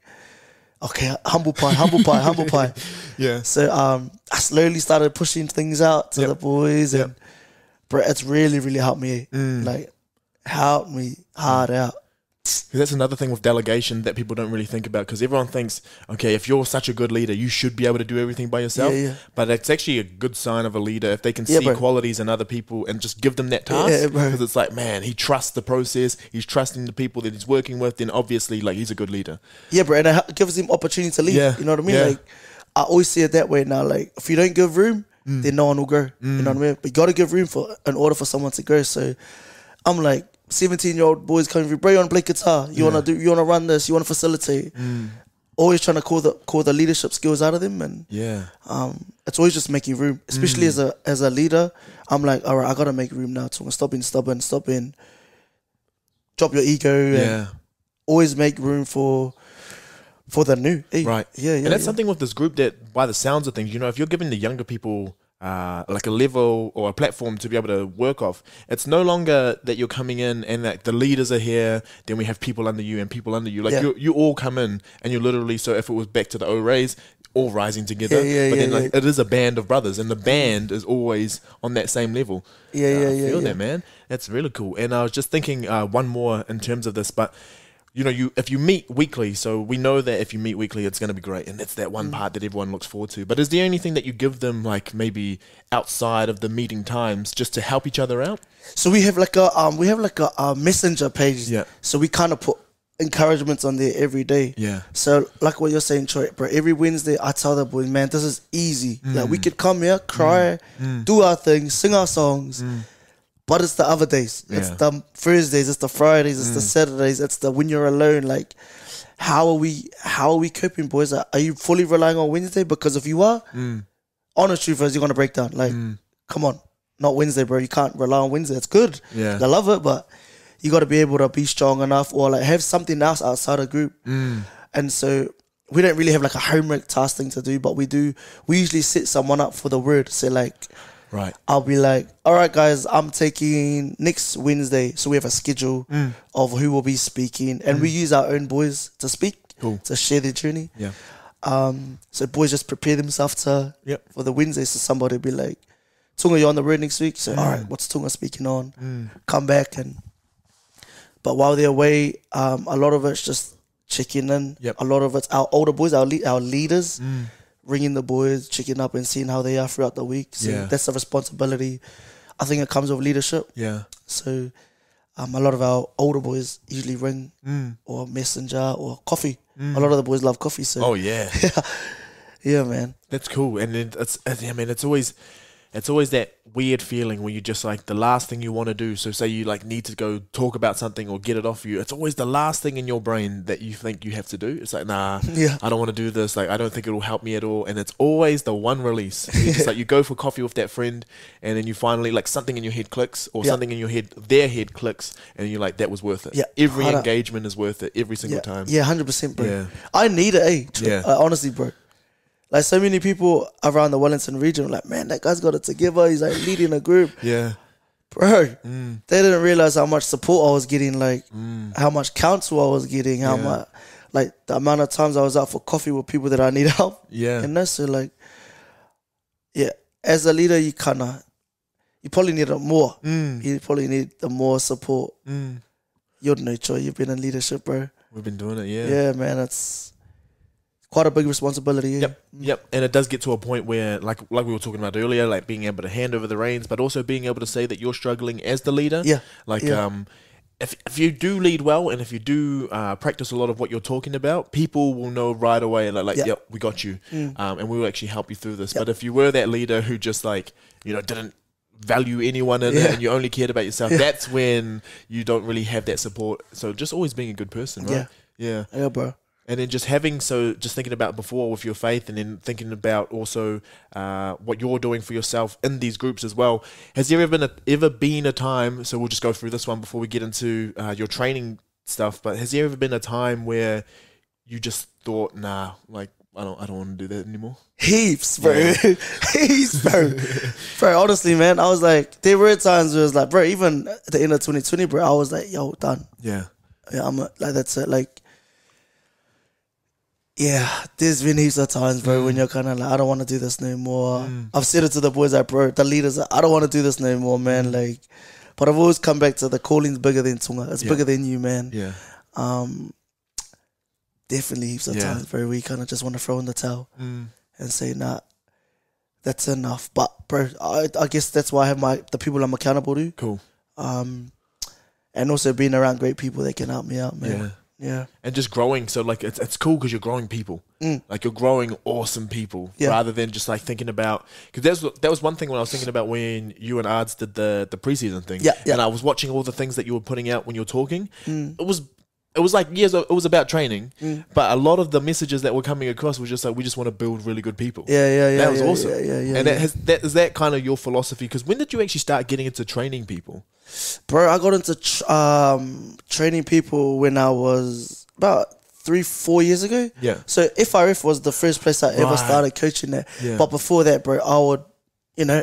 okay, humble pie. Yeah. So I slowly started pushing things out to the boys, and bro, it's really, really helped me. Like, helped me hard out. That's another thing with delegation that people don't really think about, because everyone thinks, okay, if you're such a good leader, you should be able to do everything by yourself. But it's actually a good sign of a leader if they can see qualities in other people and just give them that task. Because it's like, man, he trusts the process, he's trusting the people that he's working with, then obviously, like, he's a good leader. Yeah, bro, and it gives him opportunity to lead. You know what I mean? Like, I always see it that way now. Like, if you don't give room, then no one will go. You know what I mean? But you got to give room in order for someone to go. So I'm like, 17-year-old boys coming through, bro, you want to play guitar, you want to run this, you want to facilitate. Always trying to call the leadership skills out of them, and it's always just making room, especially as a leader. I'm like, all right, I gotta make room now. So stop being stubborn, drop your ego, and always make room for the new. Right. And that's something with this group that, by the sounds of things, you know, if you're giving the younger people like a level or a platform to be able to work off, it's no longer that you're coming in and like the leaders are here, then we have people under you and people under you. Like you all come in and you're literally, so if it was back to the O-Rays, all rising together. But then like it is a band of brothers, and the band is always on that same level. I feel that, man. That's really cool. And I was just thinking one more in terms of this, but you know, if you meet weekly, so we know that if you meet weekly, it's going to be great, and that's that one part that everyone looks forward to. But is there anything that you give them, like maybe outside of the meeting times, just to help each other out? So we have like a messenger page. So we kind of put encouragements on there every day. So like what you're saying, Troy, bro, every Wednesday I tell the boys, man, this is easy. Like, we could come here, cry, do our thing, sing our songs. But it's the other days. It's the Thursdays, it's the Fridays, it's the Saturdays, it's the when you're alone. Like, how are we coping, boys? Are you fully relying on Wednesday? Because if you are, honest truth is you're gonna break down. Like, come on, not Wednesday, bro. You can't rely on Wednesday. It's good. I love it, but you got to be able to be strong enough, or like have something else outside a group. And so we don't really have like a homework task thing to do, but we usually set someone up for the word. So like, I'll be like, all right, guys, I'm taking next Wednesday. So we have a schedule of who will be speaking, and we use our own boys to speak, to share their journey. So boys just prepare themselves for the Wednesday. So somebody will be like, Tunga, you're on the road next week. So, all right, what's Tunga speaking on? Come back. But while they're away, a lot of it's just checking in. A lot of it's our older boys, our leaders, ringing the boys, checking up and seeing how they are throughout the week. So that's a responsibility. I think it comes with leadership. So a lot of our older boys usually ring or messenger or coffee. A lot of the boys love coffee. So yeah, man. That's cool. And it's always that weird feeling where you just like the last thing you want to do. So say you like need to go talk about something or get it off you. It's always the last thing in your brain that you think you have to do. It's like, nah, I don't want to do this. Like, I don't think it'll help me at all. And it's always the one release. It's like you go for coffee with that friend, and then you finally like something in your head clicks, or something in your head, their head clicks, and you're like, that was worth it. Every engagement is worth it every single time. 100%, bro. I need it, honestly, bro. Like, so many people around the Wellington region were like, man, that guy's got it together. He's like leading a group. Bro, they didn't realize how much support I was getting, like how much counsel I was getting, how much, like the amount of times I was out for coffee with people that I need help. And that's so like, as a leader, you probably need more. You probably need the more support. You're no choice. You've been in leadership, bro. We've been doing it, Yeah, man, it's quite a big responsibility. Yep. And it does get to a point where, like we were talking about earlier, like being able to hand over the reins, but also being able to say that you're struggling as the leader. If you do lead well, and if you do practice a lot of what you're talking about, people will know right away, like yep, we got you, and we will actually help you through this. But if you were that leader who just like, you know, didn't value anyone in it and you only cared about yourself, that's when you don't really have that support. So just always being a good person, right? Yeah, bro. And then just thinking about before with your faith, and then thinking about also what you're doing for yourself in these groups as well. Has there ever been a time, so we'll just go through this one before we get into your training stuff, but has there ever been a time where you just thought, nah, like, I don't want to do that anymore? Heaps, bro. Heaps, bro. Bro, honestly, man, I was like, there were times where it was like, bro, even at the end of 2020, bro, I was like, yo, done. Yeah, like, that's it. Like, yeah, there's been heaps of times, bro, when you're kind of like, I don't want to do this no more. I've said it to the boys, like, bro, the leaders, like, I don't want to do this no more, man. Like, but I've always come back to the calling's bigger than Tunga. It's bigger than you, man. Yeah. Definitely heaps of times, bro, we kind of just want to throw in the towel and say, nah, that's enough. But, bro, I guess that's why I have the people I'm accountable to. Cool. And also being around great people that can help me out, man. Yeah. And just growing. So, like, it's cool because you're growing people. Like, you're growing awesome people rather than just, like, thinking about... Because that was one thing when I was thinking about when you and Ards did the preseason thing. Yeah. And I was watching all the things that you were putting out when you were talking. It was like, yes, it was about training, but a lot of the messages that were coming across was just like, we just want to build really good people. Yeah. That was awesome. Yeah. And is that kind of your philosophy? Because when did you actually start getting into training people? Bro, I got into training people when I was about 3-4 years ago. Yeah. So FRF was the first place I ever started coaching there. Yeah. But before that, bro, I would,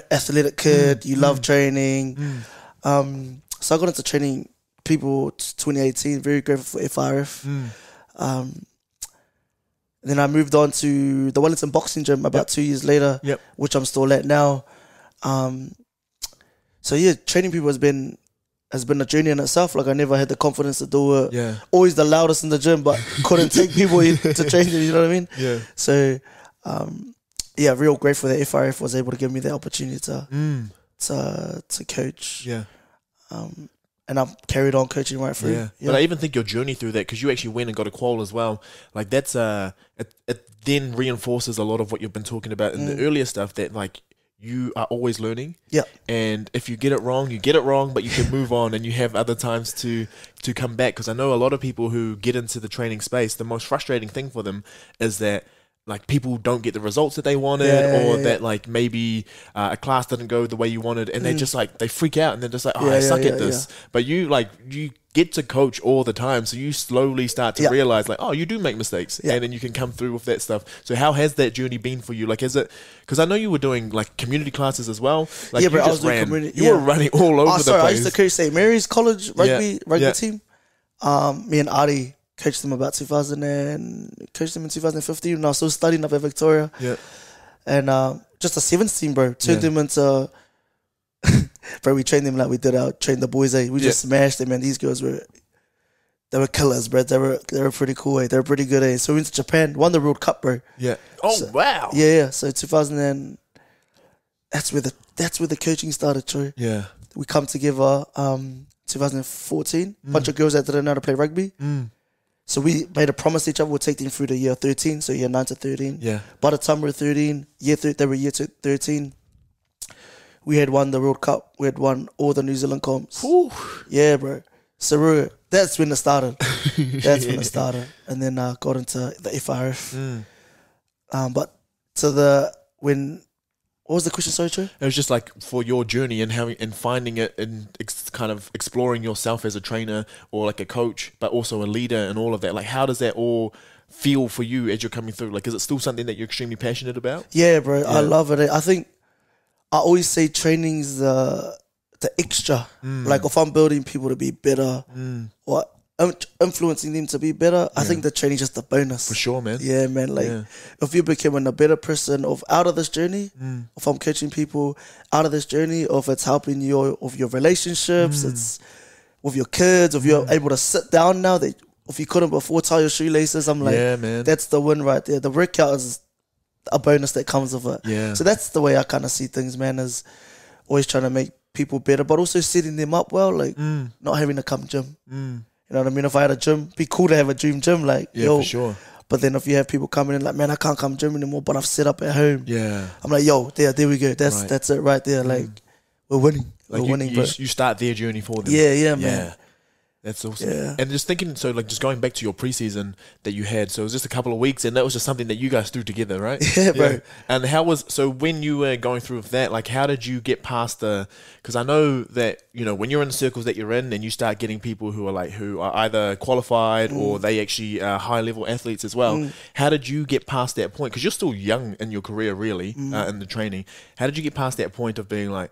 athletic kid, you love training. So I got into training people 2018, very grateful for FRF. Then I moved on to the Wellington Boxing Gym about 2 years later, which I'm still at now. So yeah, training people has been a journey in itself. Like, I never had the confidence to do it. Yeah. Always the loudest in the gym, but couldn't take people to train them, you know what I mean? Yeah. So real grateful that FRF was able to give me the opportunity to coach. Yeah. And I've carried on coaching right through. Yeah. But I even think your journey through that, because you actually went and got a qual as well, like, that's it then reinforces a lot of what you've been talking about in the earlier stuff, that, like, you are always learning. Yeah. And if you get it wrong, you get it wrong, but you can move on, and you have other times to come back. Because I know a lot of people who get into the training space, the most frustrating thing for them is that, like, people don't get the results that they wanted, that, like, maybe a class didn't go the way you wanted, and they just, like, they freak out, and they're just like, I suck at this. But you get to coach all the time, so you slowly start to realize, like, oh, you do make mistakes, and then you can come through with that stuff. So how has that journey been for you? Like, is it, because I know you were doing, like, community classes as well. Like, but I was doing community. You were running all over the place. I used to coach St. Mary's College rugby team. Me and Ari coached them in 2015 when I was still studying up at Victoria. Yeah. And just a sevens team, bro. Turned them into bro, we trained them like we did train the boys, We just smashed them, and these girls were killers, bro. They were pretty cool, They were pretty good, So we went to Japan, won the World Cup, bro. Yeah. Oh, wow. Yeah. So 2000 that's where the coaching started, Troy. Yeah. We come together 2014, bunch of girls that didn't know how to play rugby. So we made a promise to each other we'll take them through the year 13, so year 9 to 13. Yeah. By the time we were 13, they were year 13, we had won the World Cup. We had won all the New Zealand comps. Ooh. Yeah, bro. So that's when it started. And then I got into the FRF. But what was the question, sorry, Trey? It was just like for your journey and finding it and kind of exploring yourself as a trainer or like a coach, but also a leader and all of that. Like, how does that all feel for you as you're coming through? Like, is it still something that you're extremely passionate about? Yeah, bro. Yeah. I love it. I think I always say training's the extra. Like, if I'm building people to be better or influencing them to be better, I think the training's just a bonus. For sure, man. Yeah, man. Like, if you're becoming a better person out of this journey, if I'm coaching people out of this journey, or if it's helping you with your relationships, it's with your kids, if you're able to sit down now, if you couldn't before tie your shoelaces, I'm like, man, that's the win right there. The workout is a bonus that comes with it. Yeah. So that's the way I kind of see things, man, is always trying to make people better, but also setting them up well, like not having to come gym. You know what I mean? If I had a gym, it'd be cool to have a dream gym, like, for sure. But then if you have people coming in like, man, I can't come gym anymore, but I've set up at home. Yeah. I'm like, yo, there we go. That's it right there. Like, we're winning. Like we're winning, bro. You start their journey for them. Yeah, man. That's awesome. Yeah. And just thinking, so like just going back to your preseason that you had, so it was just a couple of weeks, and that was just something that you guys threw together, right? Yeah, bro. And so when you were going through with that, like how did you get past because I know that, you know, when you're in the circles that you're in and you start getting people who are either qualified or they actually are high level athletes as well, how did you get past that point? Because you're still young in your career, really, in the training. How did you get past that point of being like,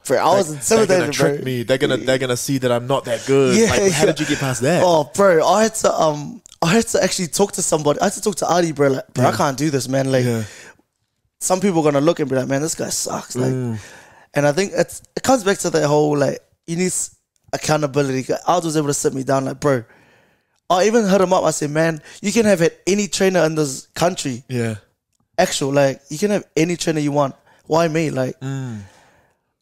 bro, I was intimidated, they're gonna trick me. They're gonna see that I'm not that good. Yeah, like, how did you get past that? Oh, bro, I had to actually talk to somebody. I had to talk to Adi, bro. Like, bro, I can't do this, man. Like, some people are gonna look and be like, man, this guy sucks. Like, and I think it comes back to that whole like, you need accountability. Adi was able to sit me down, like, bro. I even hit him up. I said, man, you can have any trainer in this country. Yeah. Like, you can have any trainer you want. Why me? Like.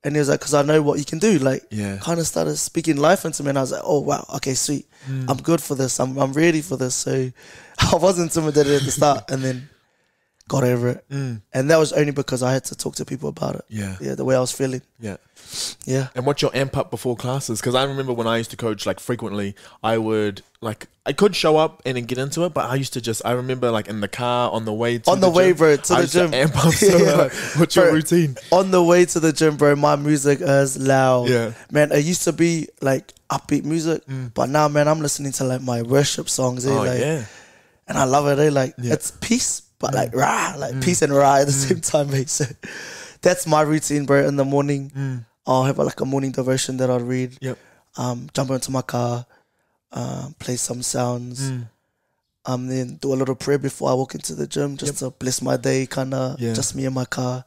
And he was like, because I know what you can do. Like, kind of started speaking life into me. And I was like, oh, wow, okay, sweet. I'm good for this. I'm ready for this. So I wasn't intimidated at the start and then got over it. And that was only because I had to talk to people about it. Yeah, the way I was feeling. Yeah. And what's your amp up before classes? Because I remember when I used to coach, like frequently, I could show up and then get into it, but I remember like in the car on the way to the gym, bro, to the gym. Amp up so what's your routine? On the way to the gym, bro, my music is loud. Yeah. Man, it used to be like upbeat music, but now, man, I'm listening to like my worship songs. And I love it. Like, it's peace, but like rah, like peace and rah at the same time, mate. So that's my routine, bro. In the morning, I'll have like a morning devotion that I'll read. Jump into my car, play some sounds, then do a little prayer before I walk into the gym, just to bless my day, kind of just me and my car.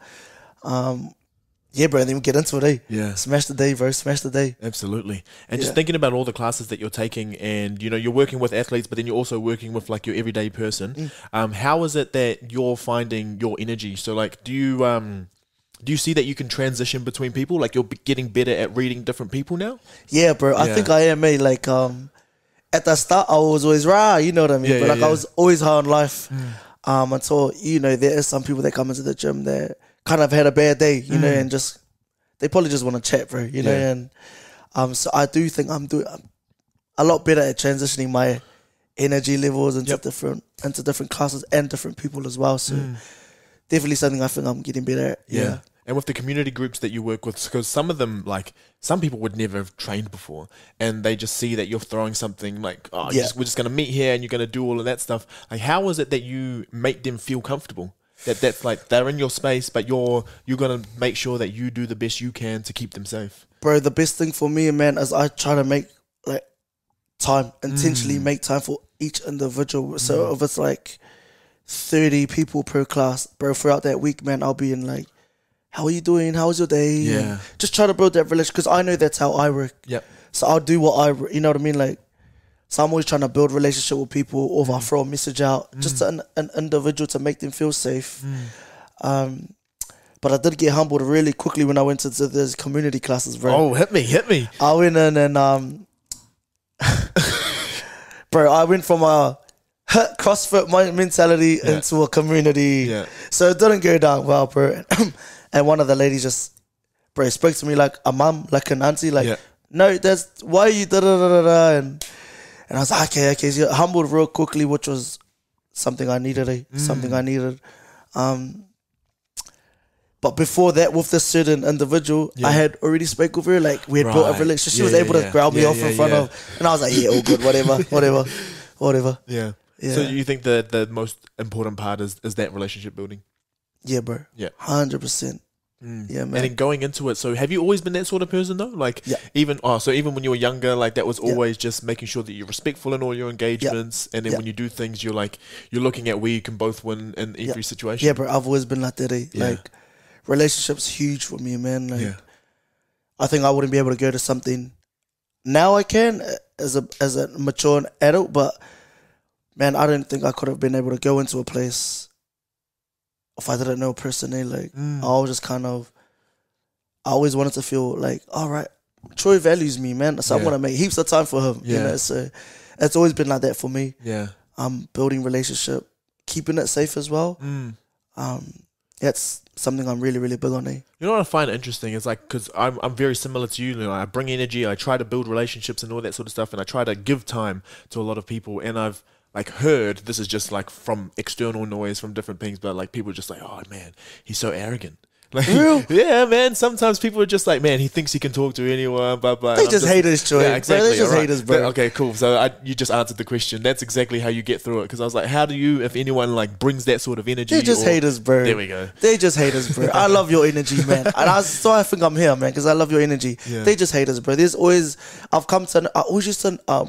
Bro, and then we get into it, Smash the day, bro, smash the day. Absolutely. And just thinking about all the classes that you're taking and, you know, you're working with athletes, but then you're also working with like your everyday person. How is it that you're finding your energy? So like, do you see that you can transition between people? Like you're getting better at reading different people now? Yeah, bro. I think I am, mate. Like, at the start, I was always rah, you know what I mean? But I was always high on life until, you know, there are some people that come into the gym that kind of had a bad day, you know, and they probably just want to chat, bro, you know? And so I do think I'm doing a lot better at transitioning my energy levels into different classes and different people as well. So definitely something I think I'm getting better at. Yeah. And with the community groups that you work with, because some of them, like, some people would never have trained before, and they just see that you're throwing something like, we're just going to meet here and you're going to do all of that stuff. Like, how is it that you make them feel comfortable? That's like, they're in your space, but you're going to make sure that you do the best you can to keep them safe. Bro, the best thing for me, man, is I try to make, like, time, intentionally make time for each individual. So if it's like 30 people per class, bro, throughout that week, man, I'll be in like, how are you doing? How was your day? Yeah. Just try to build that relationship because I know that's how I work. Yep. So I'll do what you know what I mean? Like, so I'm always trying to build relationship with people, or if I throw a message out, just to an individual to make them feel safe. But I did get humbled really quickly when I went into those community classes, bro. Oh, hit me. I went in and, bro, I went from a CrossFit mentality into a community. Yeah. So it didn't go down well, bro. And one of the ladies just, bro, spoke to me like a mum, like an auntie, like, no, that's why you da-da-da-da-da. And I was like, okay. So humbled real quickly, which was something I needed, something I needed. But before that, with this certain individual, I had already spoke with her, like, we had built a relationship. She was able to grab me off in front of, and I was like, yeah, all good, whatever. Yeah. So you think the most important part is that relationship building? Yeah, bro. Yeah. 100%. Yeah, man. And then going into it, so have you always been that sort of person though? Like, even when you were younger, like that was always just making sure that you're respectful in all your engagements, and then when you do things, you're looking at where you can both win in every situation. Yeah, bro. I've always been like that. Like, relationships huge for me, man. Like, I think I wouldn't be able to go to something now. I can as a mature adult, but man, I don't think I could have been able to go into a place if I didn't know personally. Like, I was just kind of, I always wanted to feel like, all right, Troy values me, man. So I want to make heaps of time for him. You know, so it's always been like that for me. Yeah. Building relationship, keeping it safe as well. That's something I'm really, really big on. You know what I find interesting is like, because I'm very similar to you. You know, I bring energy, I try to build relationships and all that sort of stuff, and I try to give time to a lot of people. And I've like heard, this is just like from external noise from different things, but like people just like, oh man, he's so arrogant. Like, yeah, man. Sometimes people are just like, man, he thinks he can talk to anyone, but they just hate us, Troy. Yeah, exactly. They just hate us, bro. Okay, cool. So you just answered the question. That's exactly how you get through it. Because I was like, how do you, if anyone like brings that sort of energy? They just hate us, bro. There we go. They just hate us, bro. I love your energy, man. And I think I'm here, man, because I love your energy. Yeah. They just hate us, bro. There's always, I always used to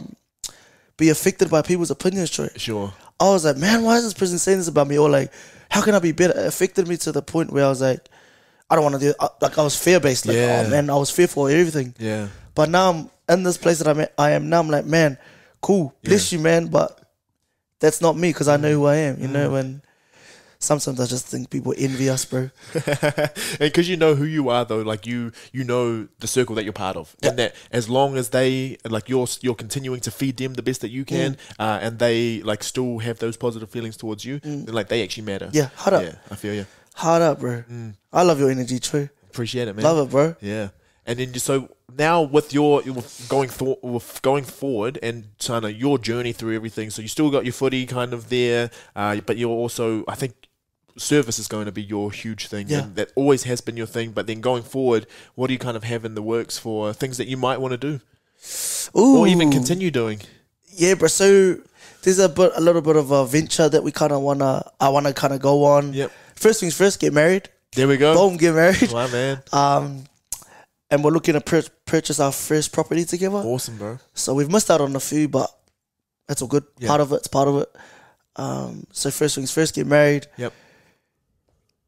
be affected by people's opinions, Troy. Sure. I was like, man, why is this person saying this about me? Or like, how can I be better? It affected me to the point where I was like, I don't want to do it. Like, I was fear-based. Like, oh, man, I was fearful of everything. Yeah. But now I'm in this place that I am now. I'm like, man, cool. Bless you, man. But that's not me because I know who I am, you know? And sometimes I just think people envy us, bro. And because you know who you are, though, like you know the circle that you're part of. And that as long as they, like you're continuing to feed them the best that you can, and they like still have those positive feelings towards you, then like they actually matter. Yeah, hard up. Yeah, I feel you. Hard up, bro. I love your energy, Troy. Appreciate it, man. Love it, bro. Yeah. And then so now with going forward and kind of your journey through everything, so you still got your footy kind of there, but you're also, I think, service is going to be your huge thing, and that always has been your thing. But then going forward, what do you kind of have in the works for things that you might want to do, or even continue doing? Yeah, bro. So there's a little bit of a venture that I wanna kind of go on. Yep. First things first, get married. There we go. Boom, get married. Wow, man. And we're looking to purchase our first property together. Awesome, bro. So we've missed out on a few, but that's all good. Yeah. Part of it. So first things first, get married. Yep.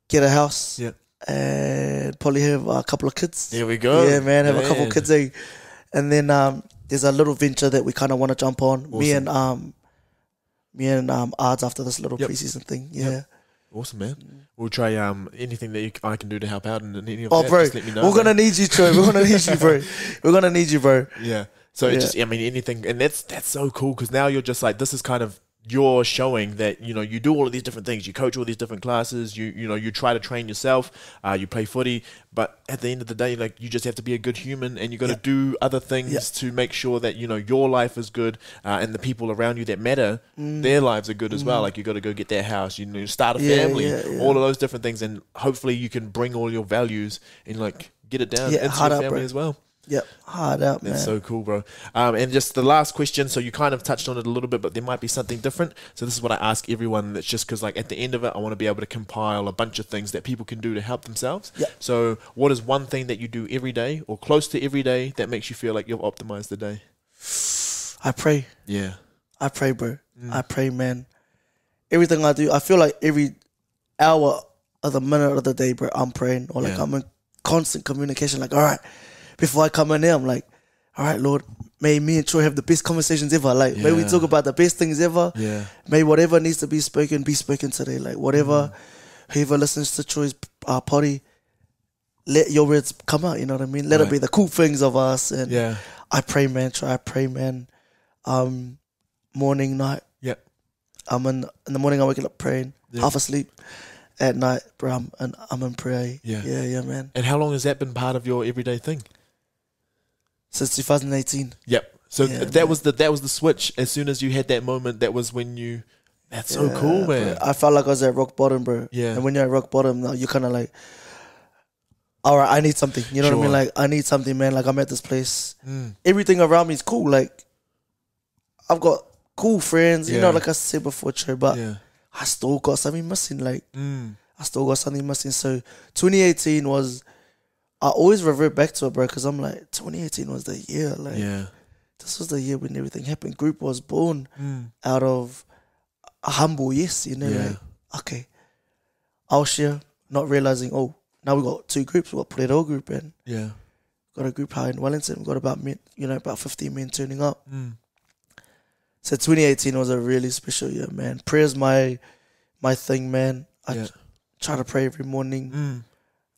Get a house. Yep. And probably have a couple of kids. There we go. Yeah, man. Have a couple of kids. And then there's a little venture that we kind of want to jump on. Awesome. Me and Ards after this little preseason thing. Yeah. Yep. Awesome, man. We'll try anything that I can do to help out, and any of that, bro, just let me know. We're gonna need you, Troy. We're gonna need you, bro. We're gonna need you, bro. Yeah. So it just, I mean, anything, and that's so cool because now you're just like, this is kind of, you're showing that, you know, you do all of these different things. You coach all these different classes. You know, you try to train yourself. You play footy, but at the end of the day, like, you just have to be a good human, and you got to do other things to make sure that, you know, your life is good, and the people around you that matter, their lives are good as well. Like, you got to go get their house, you know, start a family, all of those different things, and hopefully you can bring all your values and like get it down into your family as well. Yep, hard out, man. That's so cool, bro. And just the last question, so you kind of touched on it a little bit, but there might be something different. So this is what I ask everyone. That's just because, like, at the end of it, I want to be able to compile a bunch of things that people can do to help themselves. Yep. So what is one thing that you do every day or close to every day that makes you feel like you've optimized the day? I pray. Yeah. I pray, bro. I pray, man. Everything I do, I feel like every hour of the minute of the day, bro, I'm praying, or like I'm in constant communication. Like, all right, before I come in there, I'm like, all right, Lord, may me and Troy have the best conversations ever. Like, may we talk about the best things ever. Yeah. May whatever needs to be spoken today. Like, whatever, whoever listens to Troy's potty, let your words come out, you know what I mean? Let it be the cool things of us. And I pray, man, Troy, I pray, man. Morning, night. Yep. In the morning, I'm waking up praying, half asleep. At night, bro, I'm in prayer. Yeah, man. And how long has that been part of your everyday thing? Since 2018. Yep. So that was the switch. As soon as you had that moment, that was when you. That's so cool, man. Bro. I felt like I was at rock bottom, bro. Yeah. And when you're at rock bottom, now you're kind of like, all right, I need something. You know what I mean? Like, I need something, man. Like, I'm at this place. Everything around me is cool. Like, I've got cool friends. You know, like I said before, Trey, but I still got something missing. Like, I still got something missing. So 2018 was. I always revert back to it, bro, because I'm like, 2018 was the year. Like, this was the year when everything happened. Group was born out of a humble yes, you know. Like, okay, I'll share, not realizing, oh, now we got two groups. We got Plato group and got a group high in Wellington. We got about 15 men turning up. So 2018 was a really special year, man. Prayer's my thing, man. I try to pray every morning.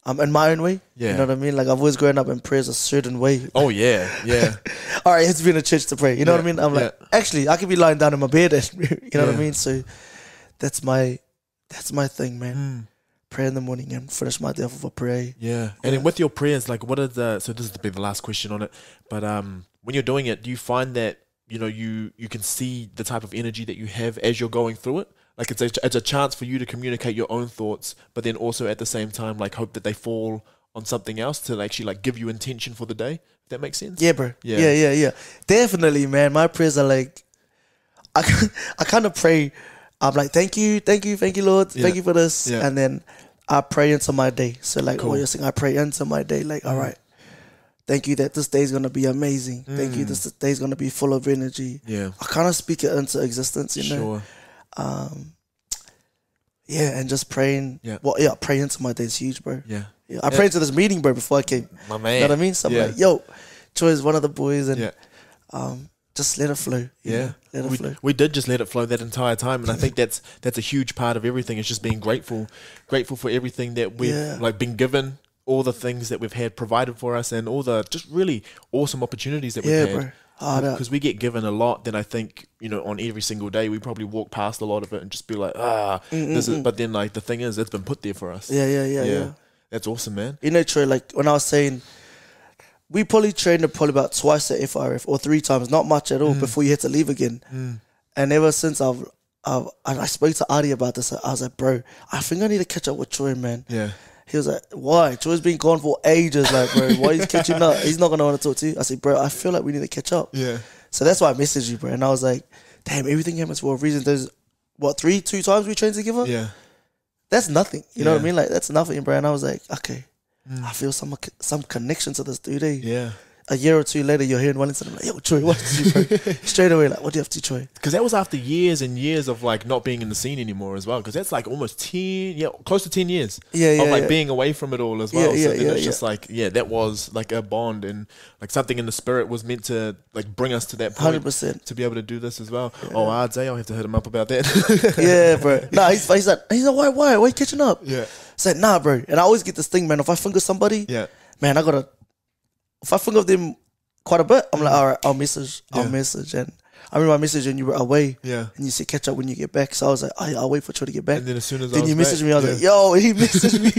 In my own way. You know what I mean? Like, I've always grown up in prayers a certain way. Oh, yeah. All right, it's been a church to pray. You know what I mean? I'm like, actually, I could be lying down in my bed and, you know what I mean? So that's my thing, man. pray in the morning and finish my day off with a prayer. Yeah. And then with your prayers, like what are so this is to be the last question on it, but when you're doing it, do you find that, you know, you can see the type of energy that you have as you're going through it? Like it's a chance for you to communicate your own thoughts, but then also at the same time, like hope that they fall on something else to actually like give you intention for the day. If that makes sense? Yeah, bro. Yeah. Definitely, man. My prayers are like, I kind of pray. I'm like, thank you, Lord. Thank you for this. Yeah. And then I pray into my day. So like Cool. what you're saying, I pray into my day. Like, all right, thank you that this day is going to be amazing. Thank you, this day is going to be full of energy. Yeah. I kind of speak it into existence, you know? Sure. Yeah, and just praying. Yeah. Praying into my day is huge, bro. Yeah. I prayed to this meeting, bro, before I came. My man. You know what I mean? So I'm like, yo, Troy is one of the boys, and Yeah. just let it flow. Yeah, Let it flow. we did just let it flow that entire time, and I think that's a huge part of everything. It's just being grateful for everything that we've like been given, all the things that we've had provided for us, and all the just really awesome opportunities that we've had. Bro. Because we get given a lot, then I think, you know, on every single day we probably walk past a lot of it and just be like, this is. But then like the thing is, it's been put there for us. Yeah. That's awesome, man. You know, Troy, like when I was saying, we probably trained probably about twice at FRF or 3 times, not much at all, before you had to leave again. And ever since I spoke to Adi about this, I was like, bro, I think I need to catch up with Troy, man. Yeah. He was like, why? Troy's been gone for ages, like, bro, why he's catching up? He's not going to want to talk to you. I said, bro, I feel like we need to catch up. Yeah. So that's why I messaged you, bro. And I was like, damn, everything happens for a reason. There's, 2 times we trained together? Yeah. That's nothing. You know what I mean? Like, that's nothing, bro. And I was like, okay, I feel some connection to this dude, eh? Yeah. A year or 2 later, you're here in Wellington. I'm like, yo, Troy, what did you, bro? Straight away, like, what do you have to, Troy? Because that was after years and years of like not being in the scene anymore as well. Because that's like almost close to 10 years of like being away from it all as well. So then it's just like, that was like a bond, and like something in the spirit was meant to like bring us to that point 100%. to be able to do this as well. Oh, I'd say I'll have to hit him up about that. Yeah, bro. Nah, he's like, why are you catching up? Yeah. It's like, nah, bro. And I always get this thing, man. If I think of somebody, man, if I think of them quite a bit, I'm like, all right, I'll message. And I remember I messaged and you were away. Yeah. And you said catch up when you get back. So I was like, I'll wait for Troy to get back. And then as soon as you messaged me, I was like, yo, he messaged me.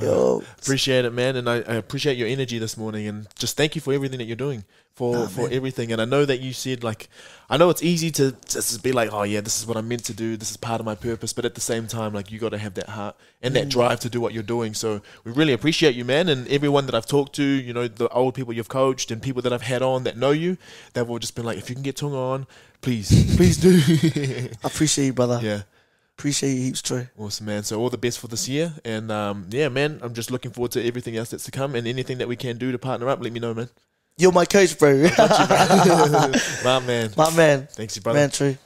Yo. Appreciate it, man. And I appreciate your energy this morning, and just thank you for everything that you're doing, for everything. And I know that you said, like, I know it's easy to just be like, oh yeah, this is what I'm meant to do, this is part of my purpose, but at the same time, like, you got to have that heart and that drive to do what you're doing. So we really appreciate you, man. And everyone that I've talked to, you know, the old people you've coached and people that I've had on that know you, they've all just been like, if you can get Tuga on, please do. I appreciate you, brother. Yeah. Appreciate you heaps, Troy. Awesome, man. So all the best for this year. And yeah, man, I'm just looking forward to everything else that's to come, and anything that we can do to partner up, let me know, man. You're my coach, bro. I got you, bro. My man. My man. Thanks, you brother. Man, Troy.